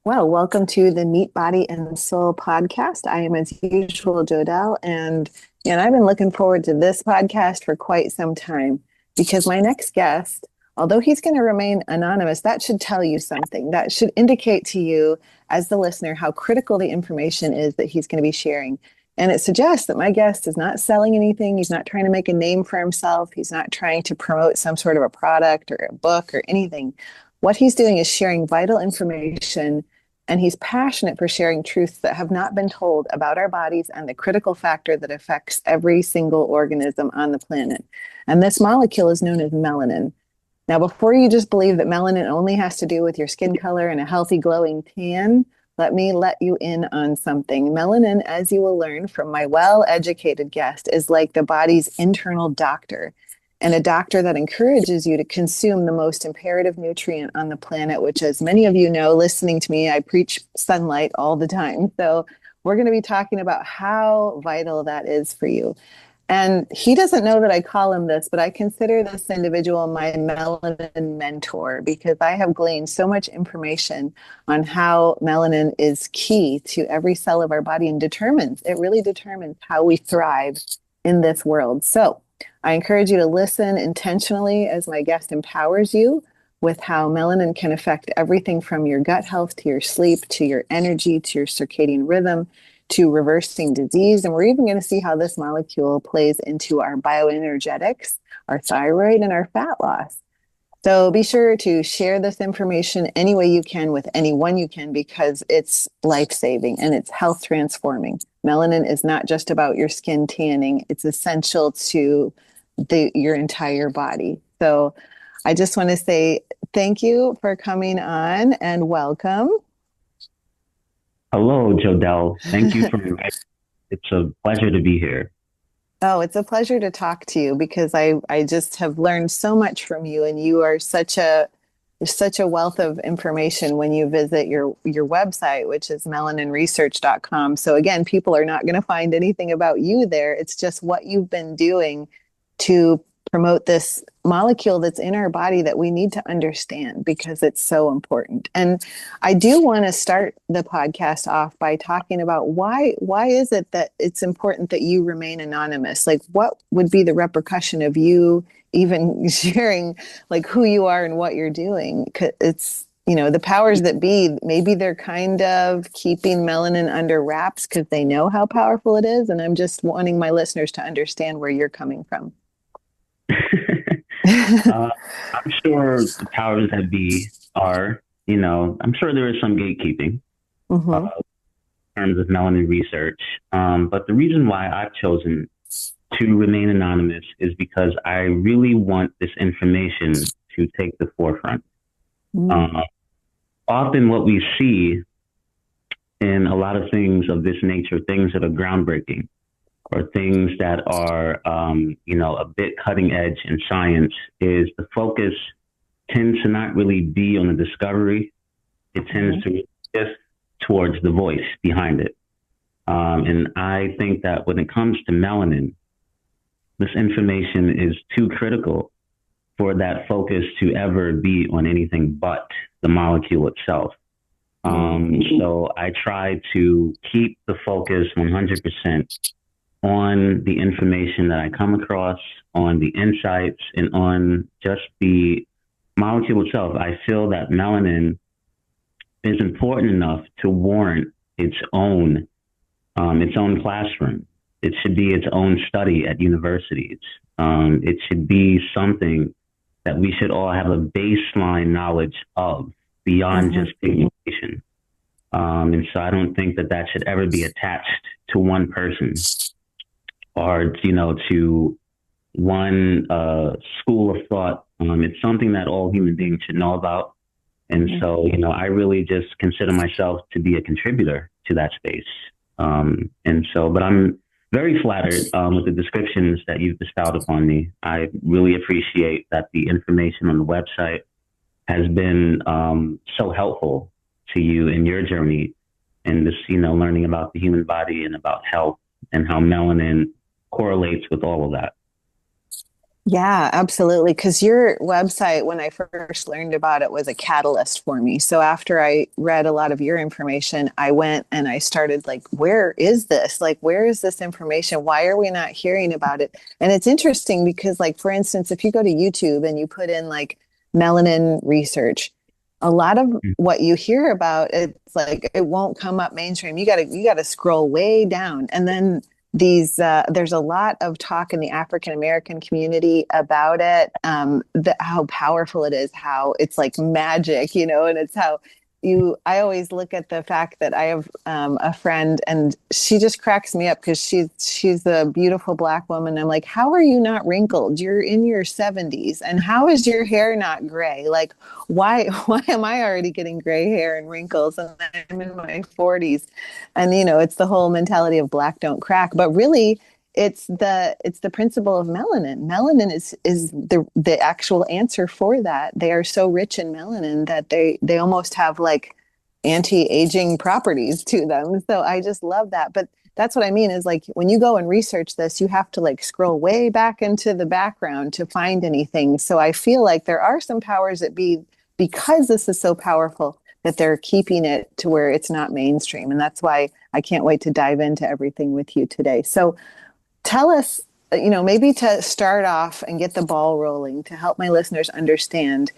Well, welcome to the Meat, Body, and Soul podcast. I am, as usual, Jodelle, and I've been looking forward to this podcast for quite some time because my next guest, although he's going to remain anonymous, that should tell you something. That should indicate to you, as the listener, how critical the information is that he's going to be sharing. And it suggests that my guest is not selling anything. He's not trying to make a name for himself. He's not trying to promote some sort of a product or a book or anything. What he's doing is sharing vital information, and he's passionate for sharing truths that have not been told about our bodies and the critical factor that affects every single organism on the planet. And this molecule is known as melanin. Now, before you just believe that melanin only has to do with your skin color and a healthy glowing tan, let me let you in on something. Melanin, as you will learn from my well-educated guest, is like the body's internal doctor, and a doctor that encourages you to consume the most imperative nutrient on the planet, which, as many of you know, listening to me, I preach sunlight all the time. So we're going to be talking about how vital that is for you. And he doesn't know that I call him this, but I consider this individual my melanin mentor because I have gleaned so much information on how melanin is key to every cell of our body and really determines how we thrive in this world. So I encourage you to listen intentionally as my guest empowers you with how melanin can affect everything from your gut health to your sleep, to your energy, to your circadian rhythm, to reversing disease. And we're even going to see how this molecule plays into our bioenergetics, our thyroid, and our fat loss. So be sure to share this information any way you can with anyone you can because it's life-saving and it's health transforming. Melanin is not just about your skin tanning. It's essential to your entire body. So I just want to say thank you for coming on and welcome. Hello, Jodelle. Thank you for inviting me. It's a pleasure to be here. Oh, it's a pleasure to talk to you because I just have learned so much from you, and you are such a wealth of information when you visit your website, which is melaninresearch.com. So again, people are not going to find anything about you there. It's just what you've been doing to promote this molecule that's in our body that we need to understand because it's so important. And I do want to start the podcast off by talking about why is it that it's important that you remain anonymous? Like, what would be the repercussion of you even sharing like who you are and what you're doing? 'Cause it's, the powers that be, maybe they're kind of keeping melanin under wraps because they know how powerful it is. And I'm just wanting my listeners to understand where you're coming from. I'm sure the powers that be are, I'm sure there is some gatekeeping Mm-hmm. in terms of melanin research. But the reason why I've chosen to remain anonymous is because I really want this information to take the forefront. Mm-hmm. Often what we see in a lot of things of this nature, things that are groundbreaking, or things that are, a bit cutting edge in science, is the focus tends to not really be on the discovery. It tends to shift towards the voice behind it. And I think that when it comes to melanin, this information is too critical for that focus to ever be on anything but the molecule itself. So I try to keep the focus 100% on the information that I come across, on the insights, and on just the molecule itself. I feel that melanin is important enough to warrant its own classroom. It should be its own study at universities. It should be something that we should all have a baseline knowledge of beyond just pigmentation. And so I don't think that should ever be attached to one person or, to one school of thought. It's something that all human beings should know about. And so, I really just consider myself to be a contributor to that space. But I'm very flattered with the descriptions that you've bestowed upon me. I really appreciate that the information on the website has been so helpful to you in your journey and this, learning about the human body and about health and how melanin correlates with all of that. Yeah, absolutely. Because your website, when I first learned about it, was a catalyst for me. So after I read a lot of your information, I went and I started like, where is this? Like, where is this information? Why are we not hearing about it? And it's interesting because, like, for instance, if you go to YouTube and you put in like melanin research, a lot of what you hear about, it's like it won't come up mainstream. You gotta scroll way down, and then there's a lot of talk in the African American community about it, how powerful it is, how it's like magic, and it's how you I always look at the fact that I have a friend, and she just cracks me up because she's a beautiful black woman. I'm like, how are you not wrinkled? You're in your 70s, and how is your hair not gray? Like, why am I already getting gray hair and wrinkles, and I'm in my 40s? And it's the whole mentality of black don't crack, but really it's the principle of melanin is the actual answer for that. They are so rich in melanin that they almost have like anti-aging properties to them. So I just love that. But that's what I mean is, like, when you go and research this, you have to like scroll way back into the background to find anything. So I feel like there are some powers that be, because this is so powerful, that they're keeping it to where it's not mainstream. And that's why I can't wait to dive into everything with you today. So tell us, maybe to start off and get the ball rolling, to help my listeners understand,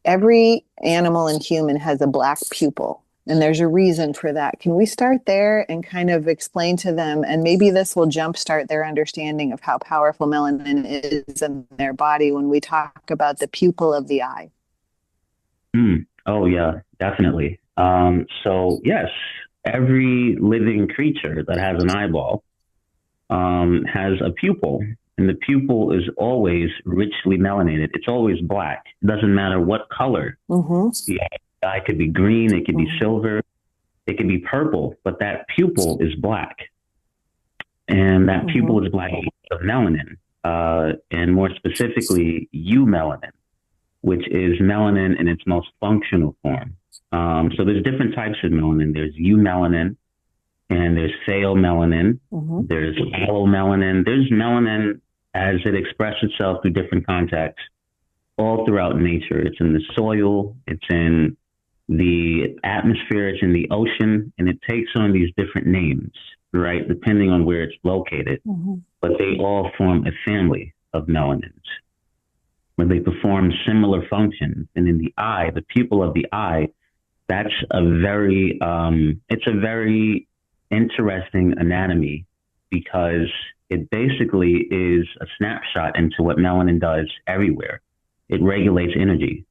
every animal and human has a black pupil. And there's a reason for that. Can we start there and kind of explain to them? And maybe this will jumpstart their understanding of how powerful melanin is in their body when we talk about the pupil of the eye. Oh, yeah, definitely. So, yes, every living creature that has an eyeball has a pupil, and the pupil is always richly melanated. It's always black. It doesn't matter what color. Mm-hmm. The eye could be green, it could be Mm-hmm. silver, it could be purple, but that pupil is black. And that Mm-hmm. pupil is black of melanin, and more specifically, eumelanin, which is melanin in its most functional form. So there's different types of melanin. There's eumelanin, and there's pheomelanin, Mm-hmm. there's allomelanin, there's melanin as it expresses itself through different contexts all throughout nature. It's in the soil, it's in the atmosphere, it's in the ocean, and it takes on these different names, right, depending on where it's located. Mm-hmm. But they all form a family of melanins where they perform similar functions. And in the eye, the pupil of the eye, that's it's a very interesting anatomy because it basically is a snapshot into what melanin does everywhere. It regulates energy.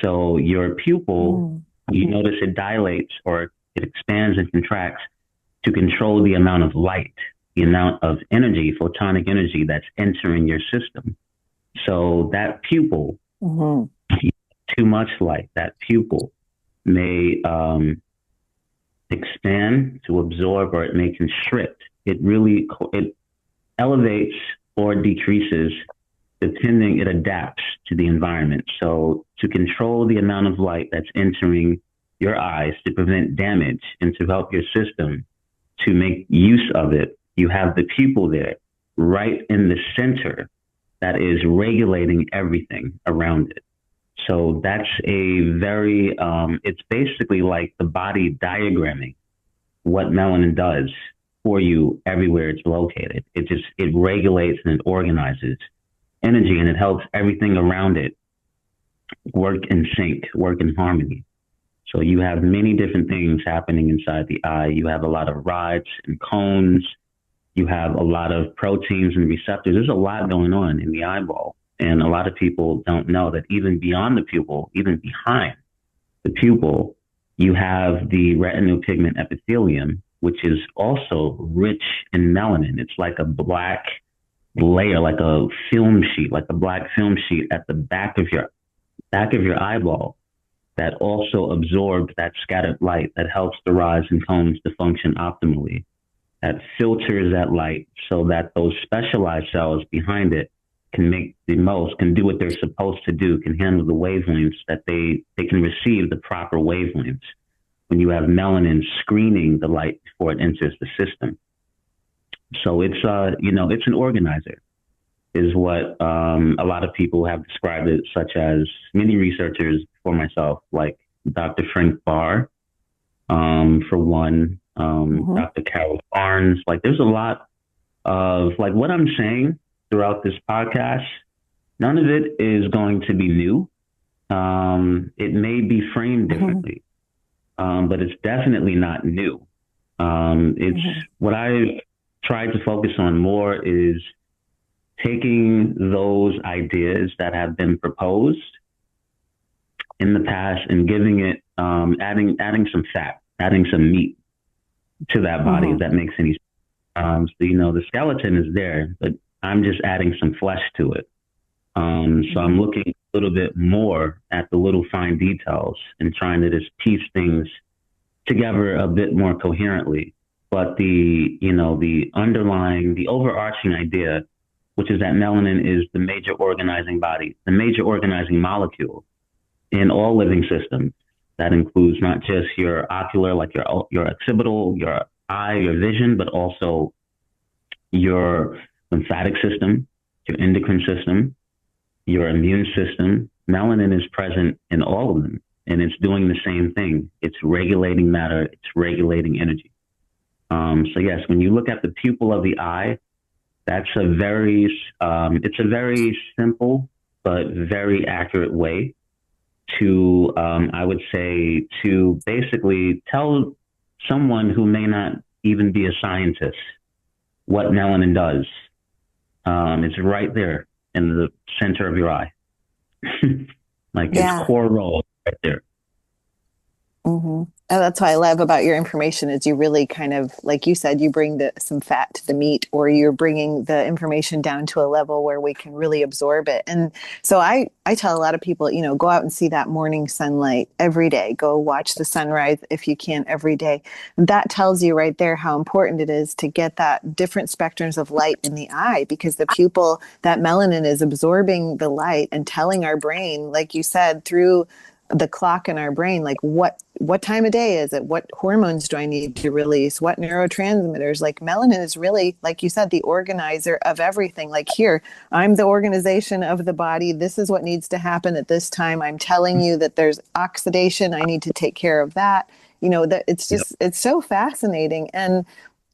So your pupil, you notice it dilates or it expands and contracts to control the amount of light, the amount of energy, photonic energy that's entering your system. So that pupil, Mm-hmm. too much light, that pupil may expand to absorb, or it may constrict. It elevates or decreases depending. It adapts to the environment. So to control the amount of light that's entering your eyes, to prevent damage and to help your system to make use of it, you have the pupil there right in the center that is regulating everything around it. So that's it's basically like the body diagramming what melanin does for you everywhere it's located. It regulates and it organizes energy, and it helps everything around it work in sync, work in harmony. So you have many different things happening inside the eye. You have a lot of rods and cones. You have a lot of proteins and receptors. There's a lot going on in the eyeball. And a lot of people don't know that even beyond the pupil, even behind the pupil, you have the retinal pigment epithelium, which is also rich in melanin. It's like a black layer, like a film sheet, like a black film sheet at the back of your eyeball that also absorbs that scattered light that helps the rods and cones to function optimally, that filters that light so that those specialized cells behind it can do what they're supposed to do, can handle the wavelengths that they can receive the proper wavelengths when you have melanin screening the light before it enters the system. So it's an organizer. is what a lot of people have described it, such as many researchers for myself, like Dr. Frank Barr, for one, Hmm. Dr. Carol Barnes. Like, there's a lot of like what I'm saying throughout this podcast. None of it is going to be new. It may be framed Hmm. differently, but it's definitely not new. It's Hmm. what I tried to focus on more is taking those ideas that have been proposed in the past and giving it, adding some fat, adding some meat to that body, if Hmm. that makes any sense. So, the skeleton is there, but I'm just adding some flesh to it. So I'm Hmm. looking a little bit more at the little fine details and trying to just piece things together a bit more coherently. But the overarching idea, which is that melanin is the major organizing body, the major organizing molecule in all living systems. That includes not just your ocular, like your occipital, your eye, your vision, but also your lymphatic system, your endocrine system, your immune system. Melanin is present in all of them, and it's doing the same thing. It's regulating matter. It's regulating energy. So yes, when you look at the pupil of the eye, that's it's a very simple but very accurate way to, I would say, to basically tell someone who may not even be a scientist what melanin does. It's right there in the center of your eye. Like its Yeah. core role right there. Hmm. And that's what I love about your information is you really kind of, like you said, you bring some fat to the meat, or you're bringing the information down to a level where we can really absorb it. And so I tell a lot of people, go out and see that morning sunlight every day. Go watch the sunrise if you can every day. That tells you right there how important it is to get that different spectrums of light in the eye, because the pupil, that melanin is absorbing the light and telling our brain, like you said, through the clock in our brain, like what time of day is it, what hormones do I need to release, what neurotransmitters. Like melanin is really, like you said, the organizer of everything. Like, here, I'm the organization of the body, this is what needs to happen at this time, I'm telling you that there's oxidation, I need to take care of that. That Yep. it's so fascinating. And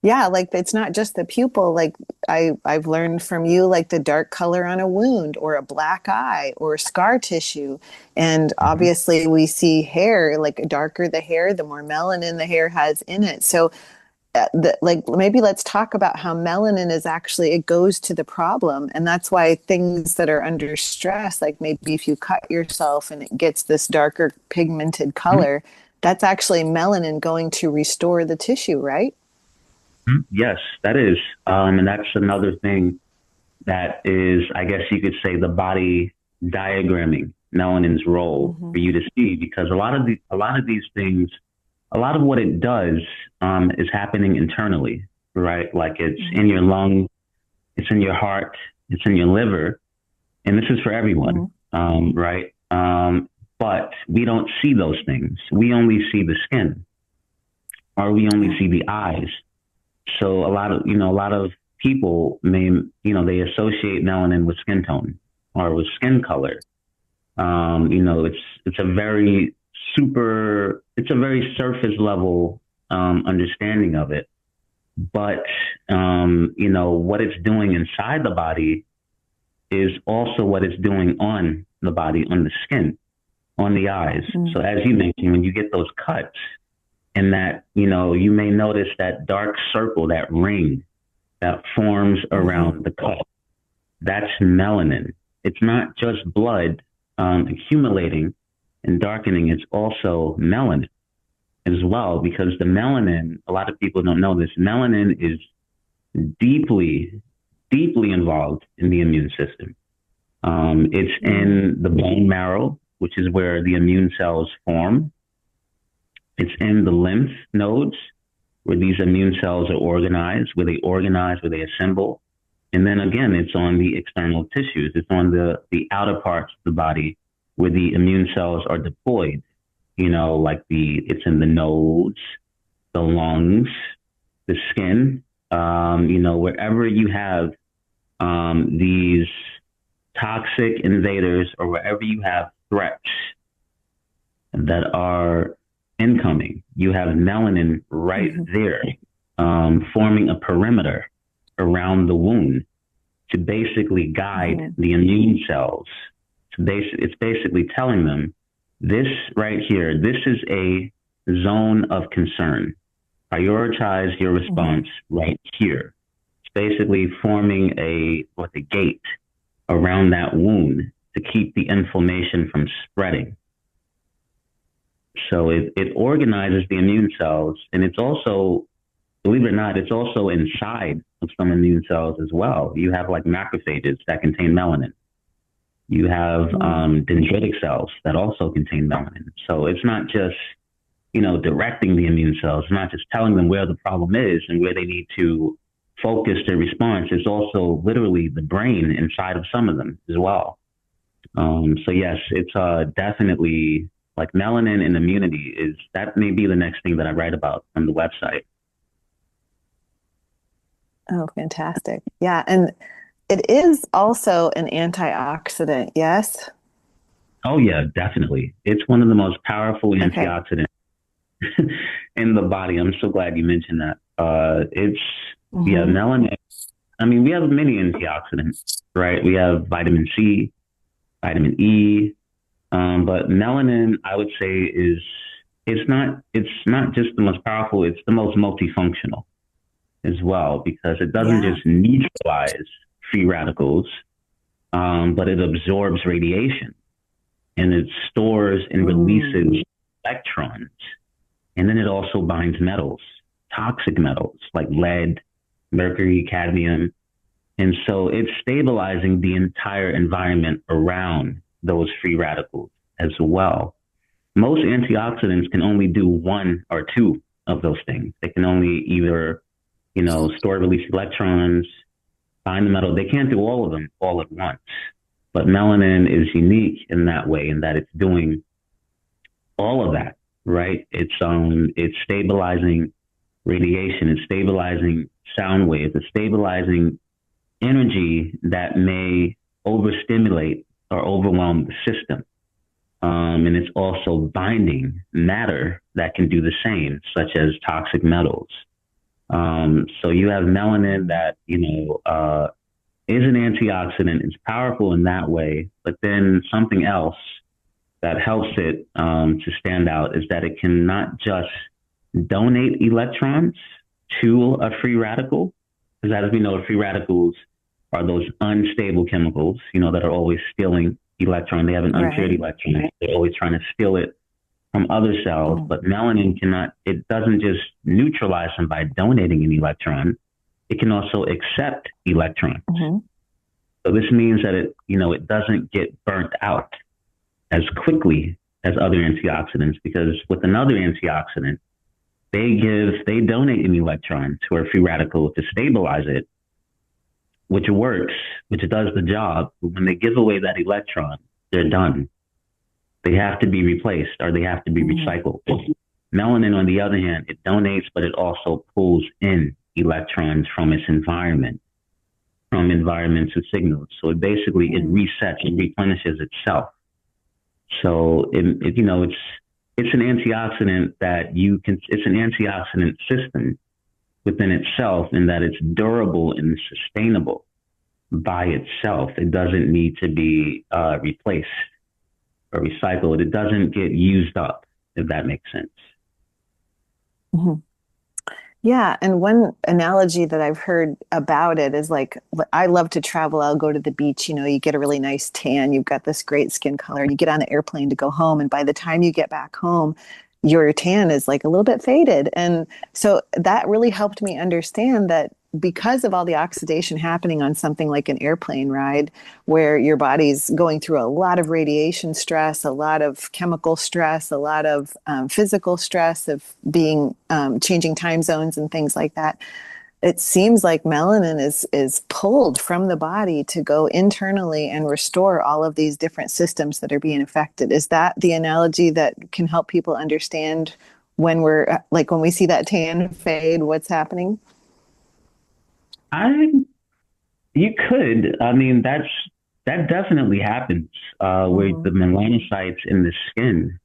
yeah, like it's not just the pupil. Like I've learned from you, like the dark color on a wound or a black eye or scar tissue. And Mm-hmm. obviously we see hair, like darker the hair, the more melanin the hair has in it. So like maybe let's talk about how melanin is actually, it goes to the problem. And that's why things that are under stress, like maybe if you cut yourself and it gets this darker pigmented color, that's actually melanin going to restore the tissue, right? Yes, that is. And that's another thing that is, I guess you could say, the body diagramming melanin's role Mm-hmm. for you to see, because a lot of these things, a lot of what it does, is happening internally, right? Like it's in Mm-hmm. your lung, it's in your heart, it's in your liver, and this is for everyone, Mm-hmm. right? But we don't see those things. We only see the skin, or we only Yeah. see the eyes. So a lot of people they associate melanin with skin tone or with skin color. It's a very it's a very surface level, understanding of it. But, what it's doing inside the body is also what it's doing on the body, on the skin, on the eyes. Mm-hmm. So as you mentioned, when you get those cuts, and that, you may notice that dark circle, that ring that forms Mm-hmm. around the cut. That's melanin. It's not just blood, accumulating and darkening. It's also melanin as well, because the melanin, a lot of people don't know this, melanin is deeply, deeply involved in the immune system. It's Mm-hmm. in the bone marrow, which is where the immune cells form. It's in the lymph nodes, where these immune cells are organized, where they assemble. And then again, it's on the external tissues. It's on the outer parts of the body where the immune cells are deployed. It's in the nose, the lungs, the skin, wherever you have these toxic invaders, or wherever you have threats that are incoming, you have melanin right Hmm. there, forming a perimeter around the wound to basically guide Hmm. the immune cells. It's basically telling them this right here, this is a zone of concern. Prioritize your Hmm. response right here. It's basically forming a gate around that wound to keep the inflammation from spreading. So it organizes the immune cells, and it's also, believe it or not, it's also inside of some immune cells as well. You have like macrophages that contain melanin. You have Mm. dendritic cells that also contain melanin. So it's not just, directing the immune cells, it's not just telling them where the problem is and where they need to focus their response. It's also literally the brain inside of some of them as well. So yes, it's definitely like melanin and immunity is that may be the next thing that I write about on the website. Oh, fantastic. Yeah. And it is also an antioxidant, yes? Oh yeah, definitely. It's one of the most powerful Okay. antioxidants in the body. I'm so glad you mentioned that. It's yeah, Hmm. melanin. I mean, we have many antioxidants, right? We have vitamin C, vitamin E, but melanin, I would say, is it's not just the most powerful. It's the most multifunctional as well because it doesn't Yeah. just neutralize free radicals, but it absorbs radiation and it stores and Mm. releases electrons. And then it also binds metals, toxic metals like lead, mercury, cadmium. And so it's stabilizing the entire environment around those free radicals as well. Most antioxidants can only do one or two of those things. They can only either, store release electrons, bind the metal. They can't do all of them all at once. But melanin is unique in that way, in that it's doing all of that, right? It's stabilizing radiation, it's stabilizing sound waves, it's stabilizing energy that may overstimulate or overwhelm the system. And it's also binding matter that can do the same, such as toxic metals. So you have melanin that, is an antioxidant. It's powerful in that way, but then something else that helps it to stand out is that it can not just donate electrons to a free radical, because as we know, free radicals are those unstable chemicals, that are always stealing electron. They have an unpaired Right. electron. They're always trying to steal it from other cells, Mm. but melanin cannot, it doesn't just neutralize them by donating an electron. It can also accept electrons. Hmm. So this means that it doesn't get burnt out as quickly as other antioxidants because with another antioxidant, they donate an electron to a free radical to stabilize it, which works, which does the job. But when they give away that electron, they're done. They have to be replaced or they have to be Hmm. recycled. Melanin, on the other hand, it donates, but it also pulls in electrons from its environment, from environmental signals. So it Mm. resets, it replenishes itself. So it's an antioxidant that you can. It's an antioxidant system within itself, in that it's durable and sustainable by itself. It doesn't need to be replaced or recycled. It doesn't get used up, if that makes sense. Hmm. Yeah, and one analogy that I've heard about it is like I love to travel. I'll go to the beach, you get a really nice tan, you've got this great skin color, and you get on the airplane to go home, and by the time you get back home, your tan is like a little bit faded. And so that really helped me understand that because of all the oxidation happening on something like an airplane ride, where your body's going through a lot of radiation stress, a lot of chemical stress, a lot of physical stress of being changing time zones and things like that. It seems like melanin is pulled from the body to go internally and restore all of these different systems that are being affected. Is that the analogy that can help people understand when we're like when we see that tan fade, what's happening? I You could. I mean, that definitely happens where Mm-hmm. the melanocytes in the skin.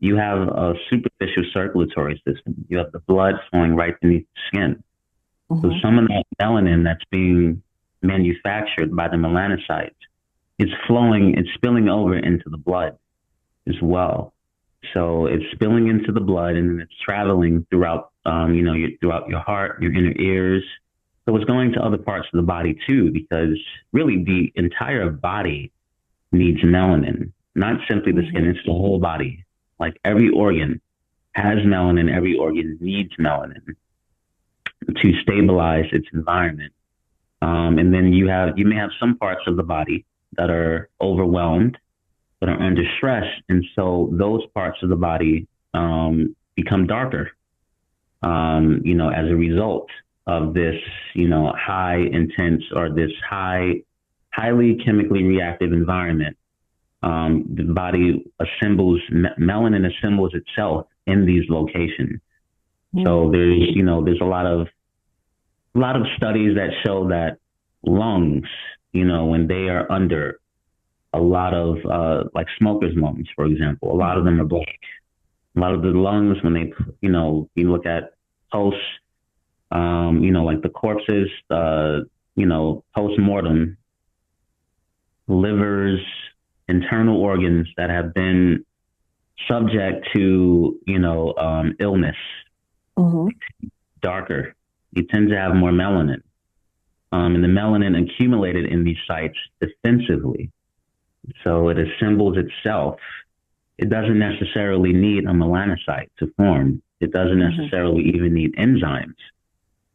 You have a superficial circulatory system. You have the blood flowing right beneath the skin. So Mm-hmm. some of that melanin that's being manufactured by the melanocytes is flowing, it's spilling over into the blood as well. So it's spilling into the blood and then it's traveling throughout, throughout your heart, your inner ears. So it's going to other parts of the body too, because really the entire body needs melanin, not simply the Mm-hmm. skin, it's the whole body. Like every organ has melanin, every organ needs melanin to stabilize its environment. And then you may have some parts of the body that are overwhelmed, that are under stress, and so those parts of the body become darker. As a result of this, high intense or this highly chemically reactive environment. The body assembles melanin assembles itself in these locations. So there's a lot of studies that show that lungs, when they are under a lot of like smokers' lungs, for example, a lot of Mm-hmm. them are black. A lot of the lungs, when they, you look at post, like the corpses, post mortem, livers, internal organs that have been subject to, illness, Mm-hmm. darker. You tend to have more melanin. And the melanin accumulated in these sites defensively. So it assembles itself. It doesn't necessarily need a melanocyte to form. It doesn't Mm-hmm. necessarily even need enzymes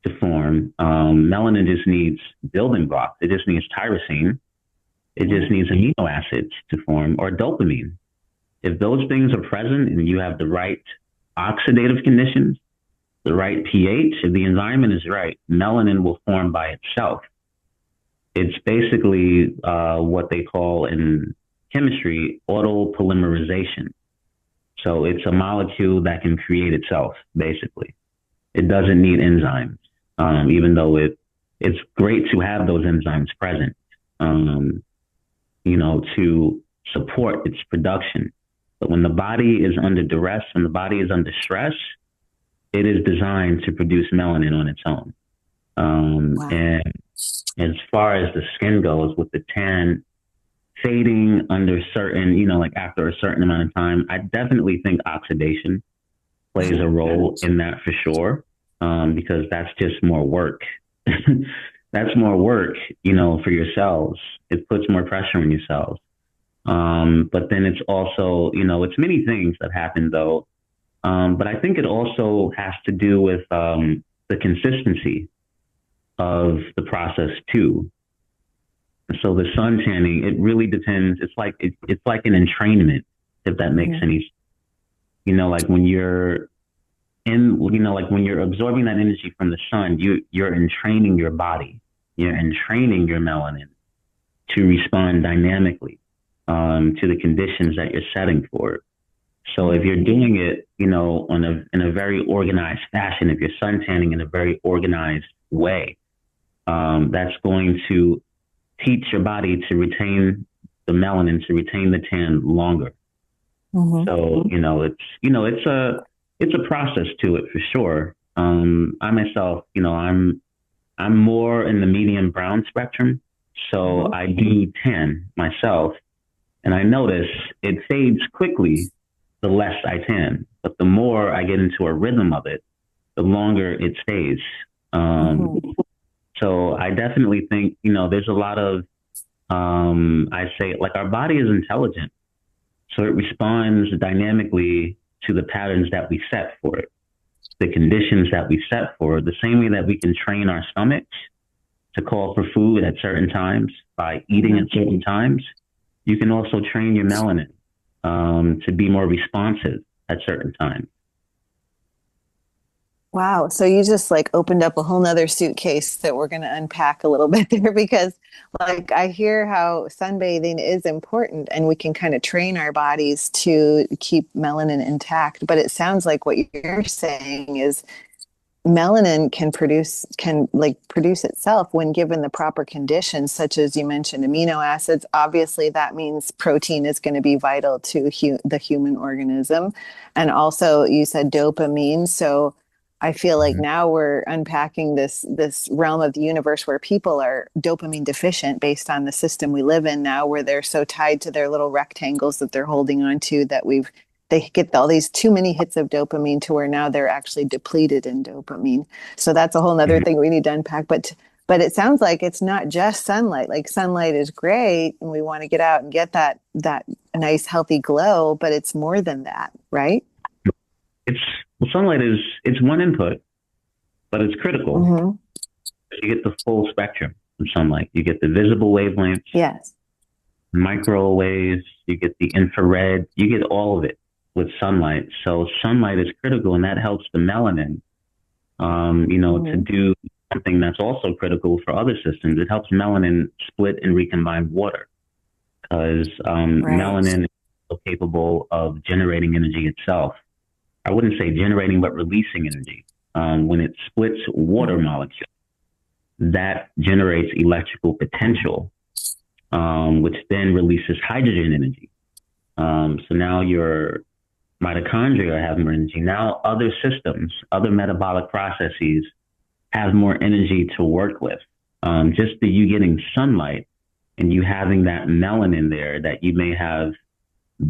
to form. Melanin just needs building blocks. It just needs tyrosine. It just needs amino acids to form, or dopamine. If those things are present and you have the right oxidative conditions, the right pH, if the environment is right, melanin will form by itself. It's basically what they call in chemistry autopolymerization. So it's a molecule that can create itself, basically. It doesn't need enzymes, even though it's great to have those enzymes present, to support its production. But when the body is under duress, when the body is under stress, it is designed to produce melanin on its own. Wow. And as far as the skin goes, with the tan fading under certain, like after a certain amount of time, I definitely think oxidation plays a role in that for sure, because that's just more work. That's more work, for your cells. It puts more pressure on your cells. But then it's also, it's many things that happen though. But I think it also has to do with the consistency of the process too. So the sun tanning, it really depends. It's like an entrainment, if that makes Mm-hmm. any. Like when you're like when you're absorbing that energy from the sun, you're entraining your body, you're entraining your melanin to respond dynamically to the conditions that you're setting for it. So if you're doing it, in a very organized fashion, if you're sun tanning in a very organized way, that's going to teach your body to retain the melanin, to retain the tan longer. Mm-hmm. So, it's a process to it for sure. I myself, I'm more in the medium brown spectrum. So Mm-hmm. I do tan myself, and I notice it fades quickly the less I tan. But the more I get into a rhythm of it, the longer it stays. Um, Mm-hmm. so I definitely think, there's a lot of, I say, like our body is intelligent. So it responds dynamically to the patterns that we set for it, the conditions that we set for it, the same way that we can train our stomachs to call for food at certain times by eating Mm-hmm. at certain times. You can also train your melanin to be more responsive at certain times. Wow. So you just like opened up a whole nother suitcase that we're going to unpack a little bit there because like I hear how sunbathing is important and we can kind of train our bodies to keep melanin intact. But it sounds like what you're saying is melanin can produce itself when given the proper conditions, such as you mentioned amino acids. Obviously that means protein is going to be vital to the human organism, and also you said dopamine. So I feel like Mhm. now we're unpacking this realm of the universe where people are dopamine deficient based on the system we live in now, where they're so tied to their little rectangles that they're holding on to, that they get all these too many hits of dopamine to where now they're actually depleted in dopamine. So that's a whole nother Mhm. thing we need to unpack. But it sounds like it's not just sunlight. Like sunlight is great and we want to get out and get that nice healthy glow, but it's more than that, right? It's well, sunlight is it's one input, but it's critical. Mm-hmm. You get the full spectrum of sunlight. You get the visible wavelengths, Yes. microwaves, you get the infrared, you get all of it with sunlight. So sunlight is critical, and that helps the melanin, to Mm-hmm. do something that's also critical for other systems. It helps melanin split and recombine water because Right. melanin is capable of generating energy itself. I wouldn't say generating, but releasing energy. When it splits water Mm-hmm. molecules, that generates electrical potential, which then releases hydrogen energy. So now your mitochondria have more energy. Now other systems, other metabolic processes have more energy to work with. Just the you getting sunlight and you having that melanin there that you may have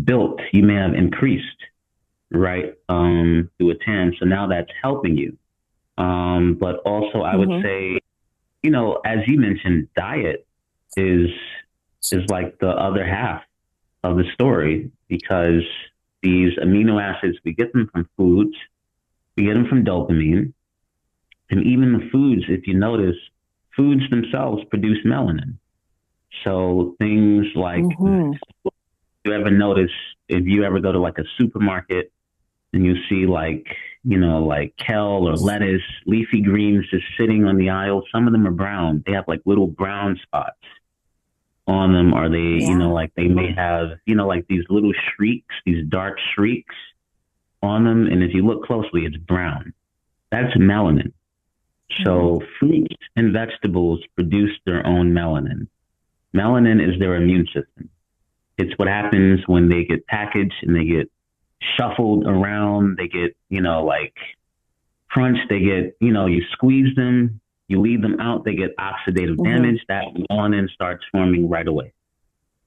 built, you may have increased, right, through a tan. So now that's helping you. But also, I would Mm-hmm. say, as you mentioned, diet is is like the other half of the story because these amino acids, we get them from foods, we get them from dopamine, and even the foods, if you notice, foods themselves produce melanin. So things like, Mm-hmm. you ever notice, if you ever go to like a supermarket and you see like, like kale or lettuce, leafy greens just sitting on the aisle, some of them are brown. They have like little brown spots on them, or they, Yeah. like they may have, like these little streaks, these dark streaks on them. And if you look closely, it's brown. That's melanin. Mm-hmm. So fruits and vegetables produce their own melanin. Melanin is their immune system. It's what happens when they get packaged and they get shuffled around. They get, like crunched. They get, you squeeze them, you leave them out, they get oxidative Mm-hmm. damage. That melanin starts forming right away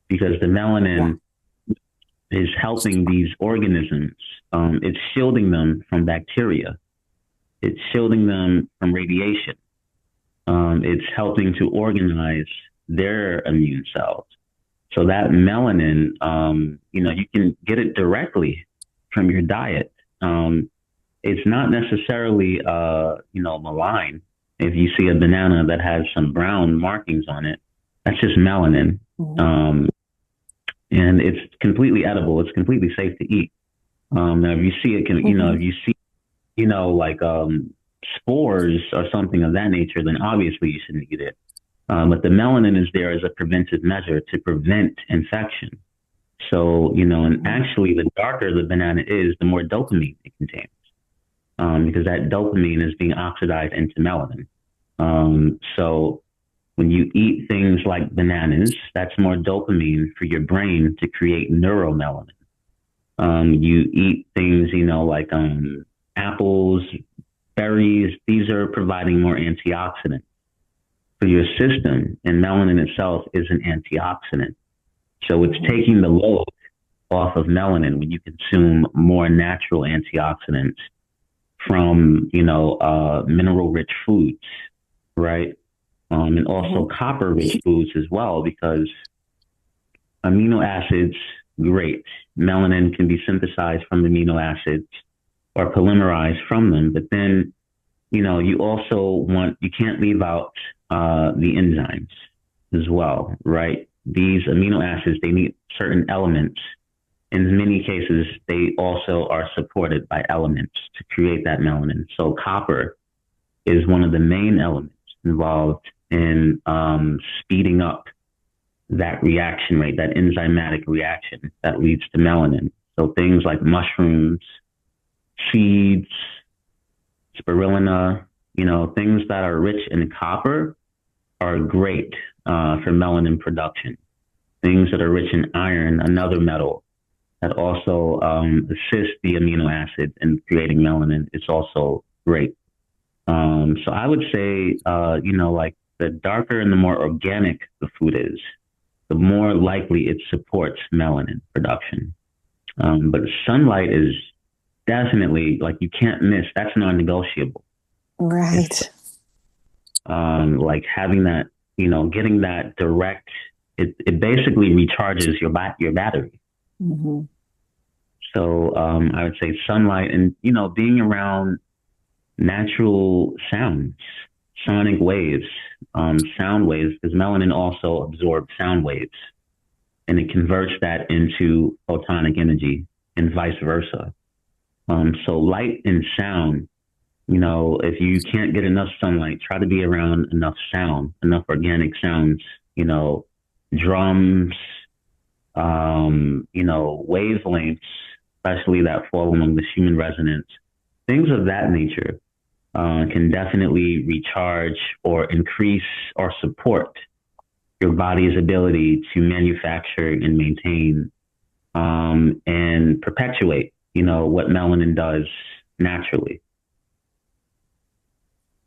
because the Yeah. melanin is helping these organisms. It's shielding them from bacteria. It's shielding them from radiation. It's helping to organize their immune cells. So that melanin, you can get it directly from your diet. It's not necessarily, malign. If you see a banana that has some brown markings on it, that's just melanin. Mm-hmm. Um, and it's completely edible. It's completely safe to eat. Now, if you see it, Mm-hmm. if you see, like spores or something of that nature, then obviously you shouldn't eat it. But the melanin is there as a preventive measure to prevent infection. So, and Mm-hmm. actually, the darker the banana is, the more dopamine it contains, because that dopamine is being oxidized into melanin. So, when you eat things like bananas, that's more dopamine for your brain to create neuromelanin. You eat things, like apples, berries, these are providing more antioxidants for your system, and melanin itself is an antioxidant. So it's Mm-hmm. taking the load off of melanin when you consume more natural antioxidants from, mineral rich foods, right? And Mm-hmm. also copper rich foods as well, because amino acids, great. Melanin can be synthesized from amino acids or polymerized from them, but then, you also you can't leave out the enzymes as well, right? These amino acids, they need certain elements. In many cases, they also are supported by elements to create that melanin. So copper is one of the main elements involved in speeding up that reaction rate, that enzymatic reaction that leads to melanin. So things like mushrooms, seeds, spirulina, things that are rich in copper are great for melanin production. Things that are rich in iron, another metal that also assists the amino acids in creating melanin, is also great. So I would say, like the darker and the more organic the food is, the more likely it supports melanin production. But sunlight is definitely like you can't miss. That's non-negotiable. It's Right. like having that, getting that direct. It basically recharges your battery. Hmm. So I would say sunlight and being around natural sounds, sonic waves, sound waves, because melanin also absorbs sound waves and it converts that into photonic energy and vice versa. So light and sound, if you can't get enough sunlight, try to be around enough sound, enough organic sounds, drums, wavelengths, especially that fall along the human resonance, things of that nature can definitely recharge or increase or support your body's ability to manufacture and maintain and perpetuate, what melanin does naturally.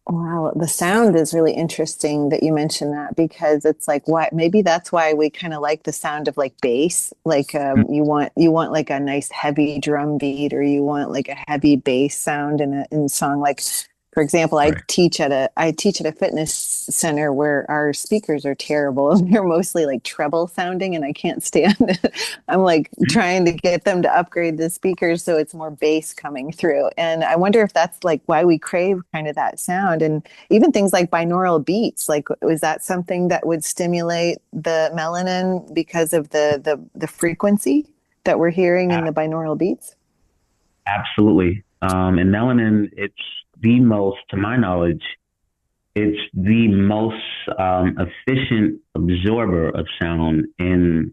Wow, the sound is really interesting that you mentioned that because it's like why maybe that's why we kind of like the sound of like bass. Like you want like a nice heavy drum beat or you want like a heavy bass sound in a song. Like for example, Right. I teach at a fitness center where our speakers are terrible. They're mostly like treble sounding and I can't stand it. I'm like trying to get them to upgrade the speakers so it's more bass coming through. And I wonder if that's like why we crave kind of that sound. And even things like binaural beats, like was that something that would stimulate the melanin because of the frequency that we're hearing in the binaural beats? Absolutely. And melanin, it's the most, to my knowledge, it's the most efficient absorber of sound in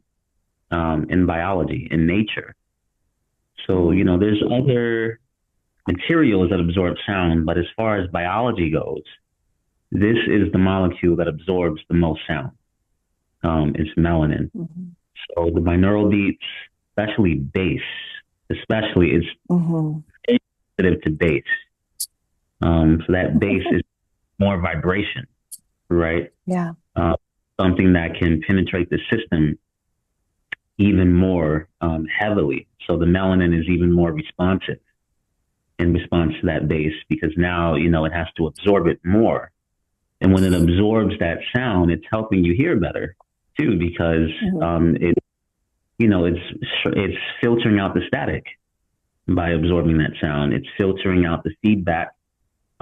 biology, in nature. So, there's other materials that absorb sound, but as far as biology goes, this is the molecule that absorbs the most sound. It's melanin. Mm-hmm. So the binaural beats, especially bass, especially is Mm-hmm. sensitive to bass. So that bass is more vibration, right? Yeah. Uh, Something that can penetrate the system even more heavily. So the melanin is even more responsive in response to that bass because now, it has to absorb it more. And when it absorbs that sound, it's helping you hear better too because Mm-hmm. it's filtering out the static by absorbing that sound. It's filtering out the feedback.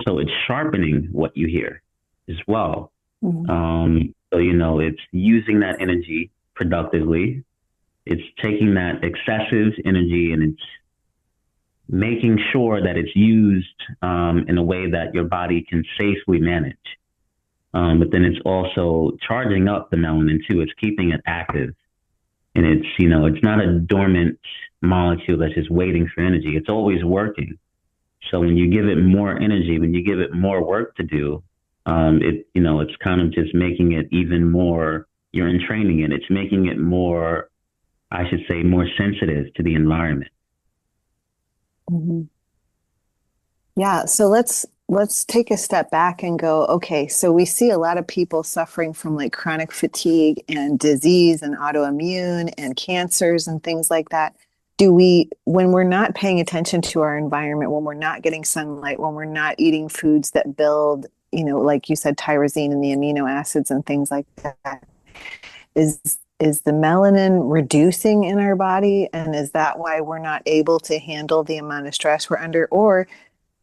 So it's sharpening what you hear as well. Mm-hmm. So, it's using that energy productively. It's taking that excessive energy and it's making sure that it's used in a way that your body can safely manage. But then it's also charging up the melanin too. It's keeping it active. And it's not a dormant molecule that's just waiting for energy. It's always working. So when you give it more energy, when you give it more work to do, it's kind of just making it even more, you're entraining it. It's making it more, I should say, more sensitive to the environment. Mm-hmm. Yeah, so let's take a step back and go, okay, so we see a lot of people suffering from like chronic fatigue and disease and autoimmune and cancers and things like that. Do we, when we're not paying attention to our environment, when we're not getting sunlight, when we're not eating foods that build, like you said, tyrosine and the amino acids and things like that, is the melanin reducing in our body? And is that why we're not able to handle the amount of stress we're under? Or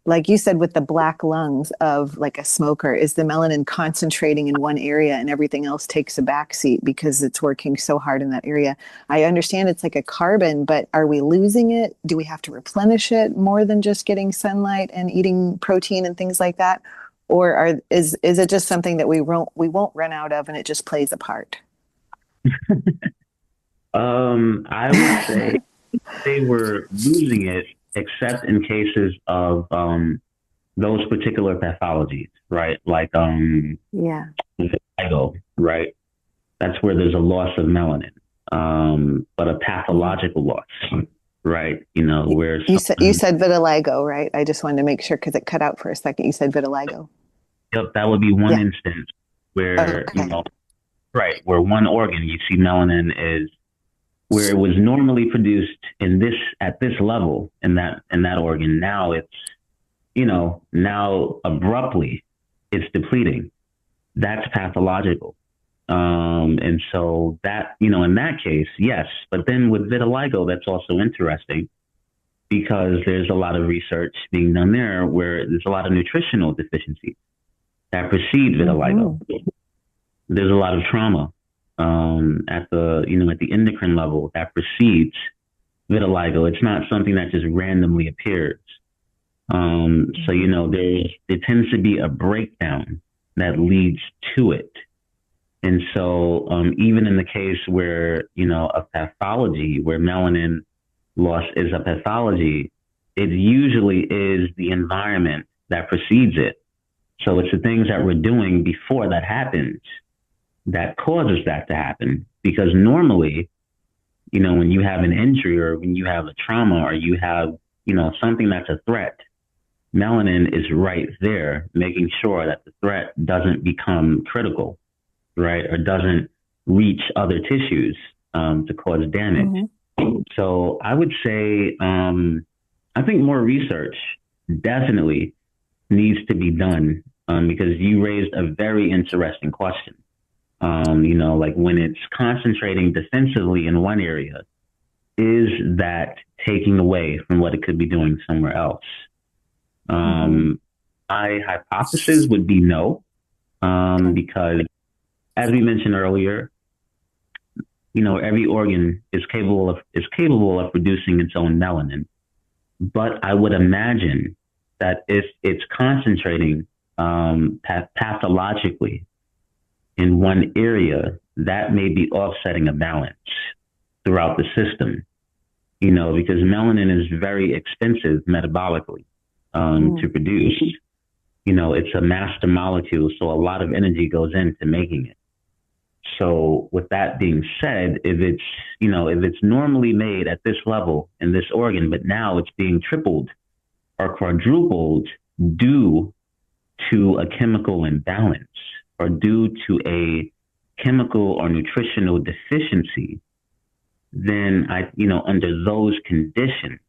like you said with the black lungs of like a smoker, is the melanin concentrating in one area and everything else takes a backseat because it's working so hard in that area? I understand it's like a carbon, but are we losing it? Do we have to replenish it more than just getting sunlight and eating protein and things like that? Or is it just something that we won't run out of and it just plays a part? I would say they were losing it, except in cases of those particular pathologies, right? Like Yeah. vitiligo, right? That's where there's a loss of melanin, but a Mhm. pathological loss, right? You know, You, where you someone, said vitiligo, right? I just wanted to make sure because it cut out for a second. You said vitiligo. yep, that would be one Yeah. instance where, you Okay. know, right, where one organ you see melanin is where it was normally produced in this at this level in that organ. Now it's, you know, now abruptly it's depleting. That's pathological. And so that, you know, in that case, yes. But then with vitiligo, that's also interesting because there's a lot of research being done there where there's a lot of nutritional deficiencies that precede vitiligo. Hmm. There's a lot of trauma at the, you know, at the endocrine level that precedes vitiligo. It's not something that just randomly appears. So, you Hmm. know, there tends to be a breakdown that leads to it. And so, even in the case where, you know, a pathology, where melanin loss is a pathology, it usually is the environment that precedes it. So it's the things that we're doing before that happens that causes that to happen. Because normally, you know, when you have an injury or when you have a trauma or you have, you know, something that's a threat, melanin is right there, making sure that the threat doesn't become critical, right? Or doesn't reach other tissues to cause damage. Hmm. So I would say, I think more research definitely needs to be done because you raised a very interesting question. You know, like when it's concentrating defensively in one area, is that taking away from what it could be doing somewhere else? Hmm. Um, my hypothesis would be no, Okay. because as we mentioned earlier, you know, every organ is capable of producing its own melanin. But I would imagine that if it's concentrating pathologically in one area, that may be offsetting a balance throughout the system. You know, because melanin is very expensive metabolically Mm. to produce. You know, it's a master molecule, so a lot of energy goes into making it. So with that being said, if it's, you know, if it's normally made at this level in this organ, but now it's being tripled or quadrupled due to a chemical imbalance or due to a chemical or nutritional deficiency, then you know, under those conditions,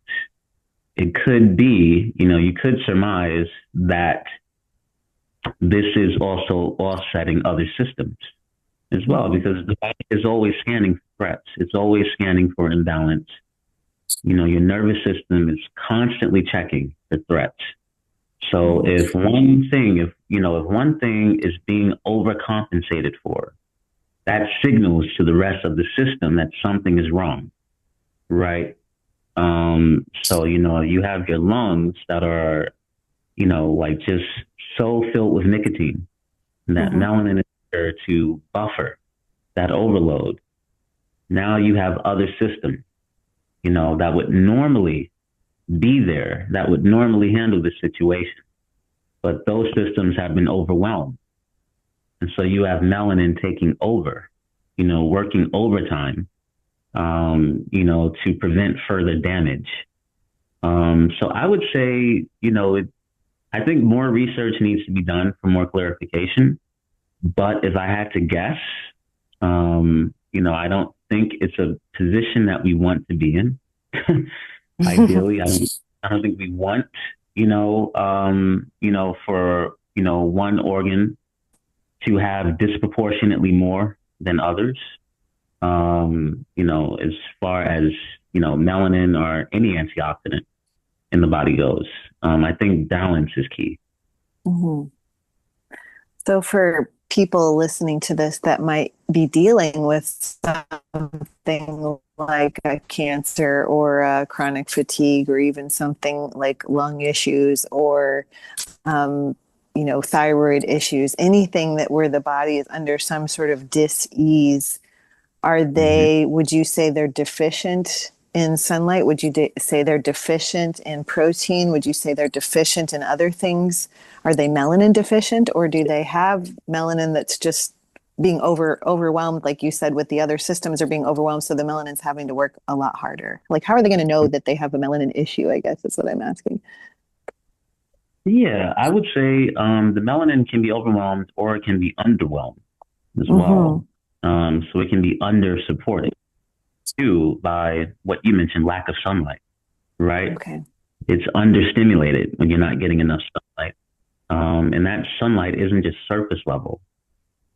it could be, you know, you could surmise that this is also offsetting other systems as well, Hmm. because the body is always scanning for threats. It's always scanning for imbalance. You know, your nervous system is constantly checking for threats. So Hmm. if one thing is being overcompensated for, that signals to the rest of the system that something is wrong, right? So, you know, you have your lungs that are, you know, like just so filled with nicotine that Hmm. melanin is there to buffer that overload. Now you have other systems, you know, that would normally be there, that would normally handle the situation, but those systems have been overwhelmed. And so you have melanin taking over, you know, working overtime, you know, to prevent further damage. So I would say, you know, I think more research needs to be done for more clarification. But if I had to guess, you know, I don't think it's a position that we want to be in. Ideally, I don't think we want, you know, for, you know, one organ to have disproportionately more than others. You know, as far as, you know, melanin or any antioxidant in the body goes. I think balance is key. Hmm. So, for people listening to this that might be dealing with something like a cancer or a chronic fatigue, or even something like lung issues or, um, thyroid issues, anything that where the body is under some sort of dis ease, are Mm-hmm. they, would you say they're deficient in sunlight? Would you say they're deficient in protein? Would you say they're deficient in other things? Are they melanin deficient, or do they have melanin that's just being overwhelmed, like you said, with the other systems are being overwhelmed, so the melanin's having to work a lot harder? Like, how are they going to know that they have a melanin issue? I guess is what I'm asking. Yeah, I would say the melanin can be overwhelmed or it can be underwhelmed as Mm-hmm. well. So it can be under supported too by what you mentioned, lack of sunlight, right? Okay. It's understimulated when you're not getting enough sunlight. And that sunlight isn't just surface level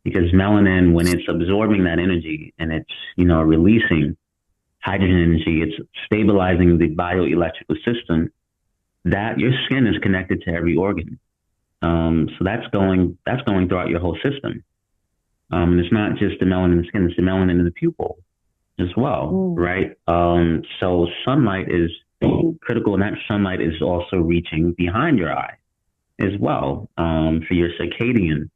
because melanin, when it's absorbing that energy and it's, releasing hydrogen energy, it's stabilizing the bioelectrical system that your skin is connected to every organ. So that's going throughout your whole system. And it's not just the melanin in the skin, it's the melanin in the pupil as well, Mm. right? So sunlight is critical, and that sunlight is also reaching behind your eye as well, for your circadian